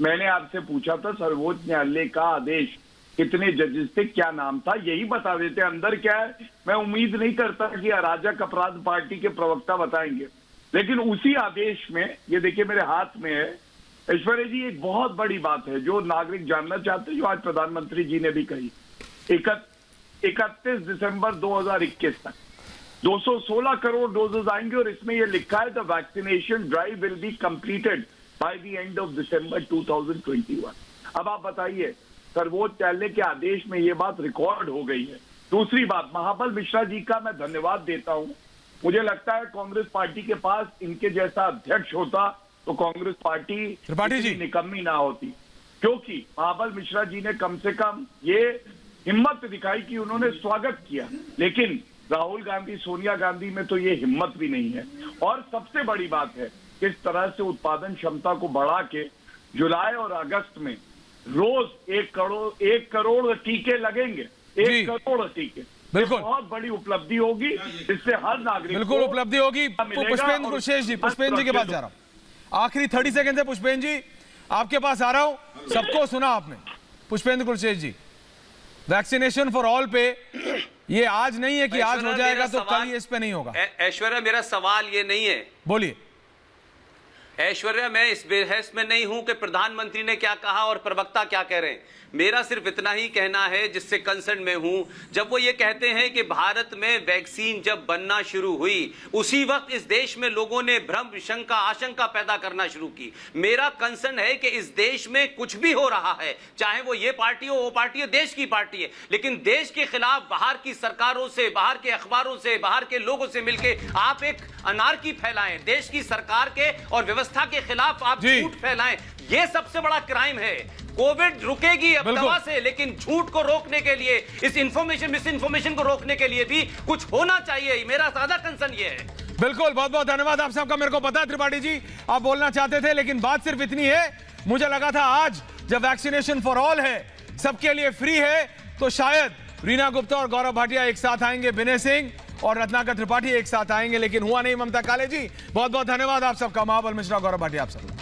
मैंने आपसे पूछा था सर्वोच्च न्यायालय का आदेश कितने जजेस थे, क्या नाम था, यही बता देते। अंदर क्या है मैं उम्मीद नहीं करता कि अराजक अपराध पार्टी के प्रवक्ता बताएंगे, लेकिन उसी आदेश में ये देखिए मेरे हाथ में है ऐश्वर्या जी, एक बहुत बड़ी बात है जो नागरिक जानना चाहते हैं, जो आज प्रधानमंत्री जी ने भी कही। 31 दिसंबर 2021 तक 216 करोड़ डोजेज आएंगे और इसमें यह लिखा है the vaccination drive will be completed by the end of December 2021। अब आप बताइए, सर्वोच्च न्यायालय के आदेश में यह बात रिकॉर्ड हो गई है। दूसरी बात, महाबल मिश्रा जी का मैं धन्यवाद देता हूं। मुझे लगता है कांग्रेस पार्टी के पास इनके जैसा अध्यक्ष होता तो कांग्रेस पार्टी निकम्मी ना होती, क्योंकि महाबल मिश्रा जी ने कम से कम ये हिम्मत दिखाई कि उन्होंने स्वागत किया, लेकिन राहुल गांधी, सोनिया गांधी में तो ये हिम्मत भी नहीं है। और सबसे बड़ी बात है किस तरह से उत्पादन क्षमता को बढ़ा के जुलाई और अगस्त में रोज 1 करोड़ टीके लगेंगे, 1 करोड़ टीके। बिल्कुल बहुत बड़ी उपलब्धि होगी, जिससे हर नागरिक बिल्कुल उपलब्धि होगी। पुष्पेंद्र कुलशेष जी, पुष्पेंद्र जी के पास जा रहा हूं, आखिरी 30 सेकंड से पुष्पेंद्र जी आपके पास आ रहा हूं। सबको सुना आपने, पुष्पेंद्र कुलशेष जी, वैक्सीनेशन फॉर ऑल पे ये आज नहीं है कि आज हो जाएगा तो कल ये इस पे नहीं होगा। ऐश्वर्या, मेरा सवाल ये नहीं है। बोलिए। ऐश्वर्या, मैं इस बहस में नहीं हूं कि प्रधानमंत्री ने क्या कहा और प्रवक्ता क्या कह रहे हैं। मेरा सिर्फ इतना ही कहना है जिससे कंसर्न में हूं, जब वो ये कहते हैं कि भारत में वैक्सीन जब बनना शुरू हुई उसी वक्त इस देश में लोगों ने भ्रम, शंका, आशंका पैदा करना शुरू की। मेरा कंसर्न है कि इस देश में कुछ भी हो रहा है, चाहे वो ये पार्टी हो, वो पार्टी हो, देश की पार्टी है, लेकिन देश के खिलाफ बाहर की सरकारों से, बाहर के अखबारों से, बाहर के लोगों से मिलकर आप एक अनार्की फैलाएं, देश की सरकार के और व्यवस्था के खिलाफ आप झूठ फैलाएं, ये सबसे बड़ा क्राइम है। कोविड रुकेगी अब दवा से, लेकिन झूठ को रोकने के लिए, इस इंफॉर्मेशन, मिस इंफॉर्मेशन को रोकने के लिए भी कुछ होना चाहिए। मेरा ज्यादा कंसर्न ये है। बिल्कुल, बहुत बहुत धन्यवाद आप सबका। मेरे को पता है त्रिपाठी जी आप बोलना चाहते थे, लेकिन बात सिर्फ इतनी है, मुझे लगा था आज जब वैक्सीनेशन फॉर ऑल है, सबके लिए फ्री है, तो शायद रीना गुप्ता और गौरव भाटिया एक साथ आएंगे, विनय सिंह और रत्नाकर त्रिपाठी एक साथ आएंगे, लेकिन हुआ नहीं। ममता काले जी, बहुत बहुत धन्यवाद आप सबका। महाबल मिश्रा, गौरव भाटिया, आप सबका।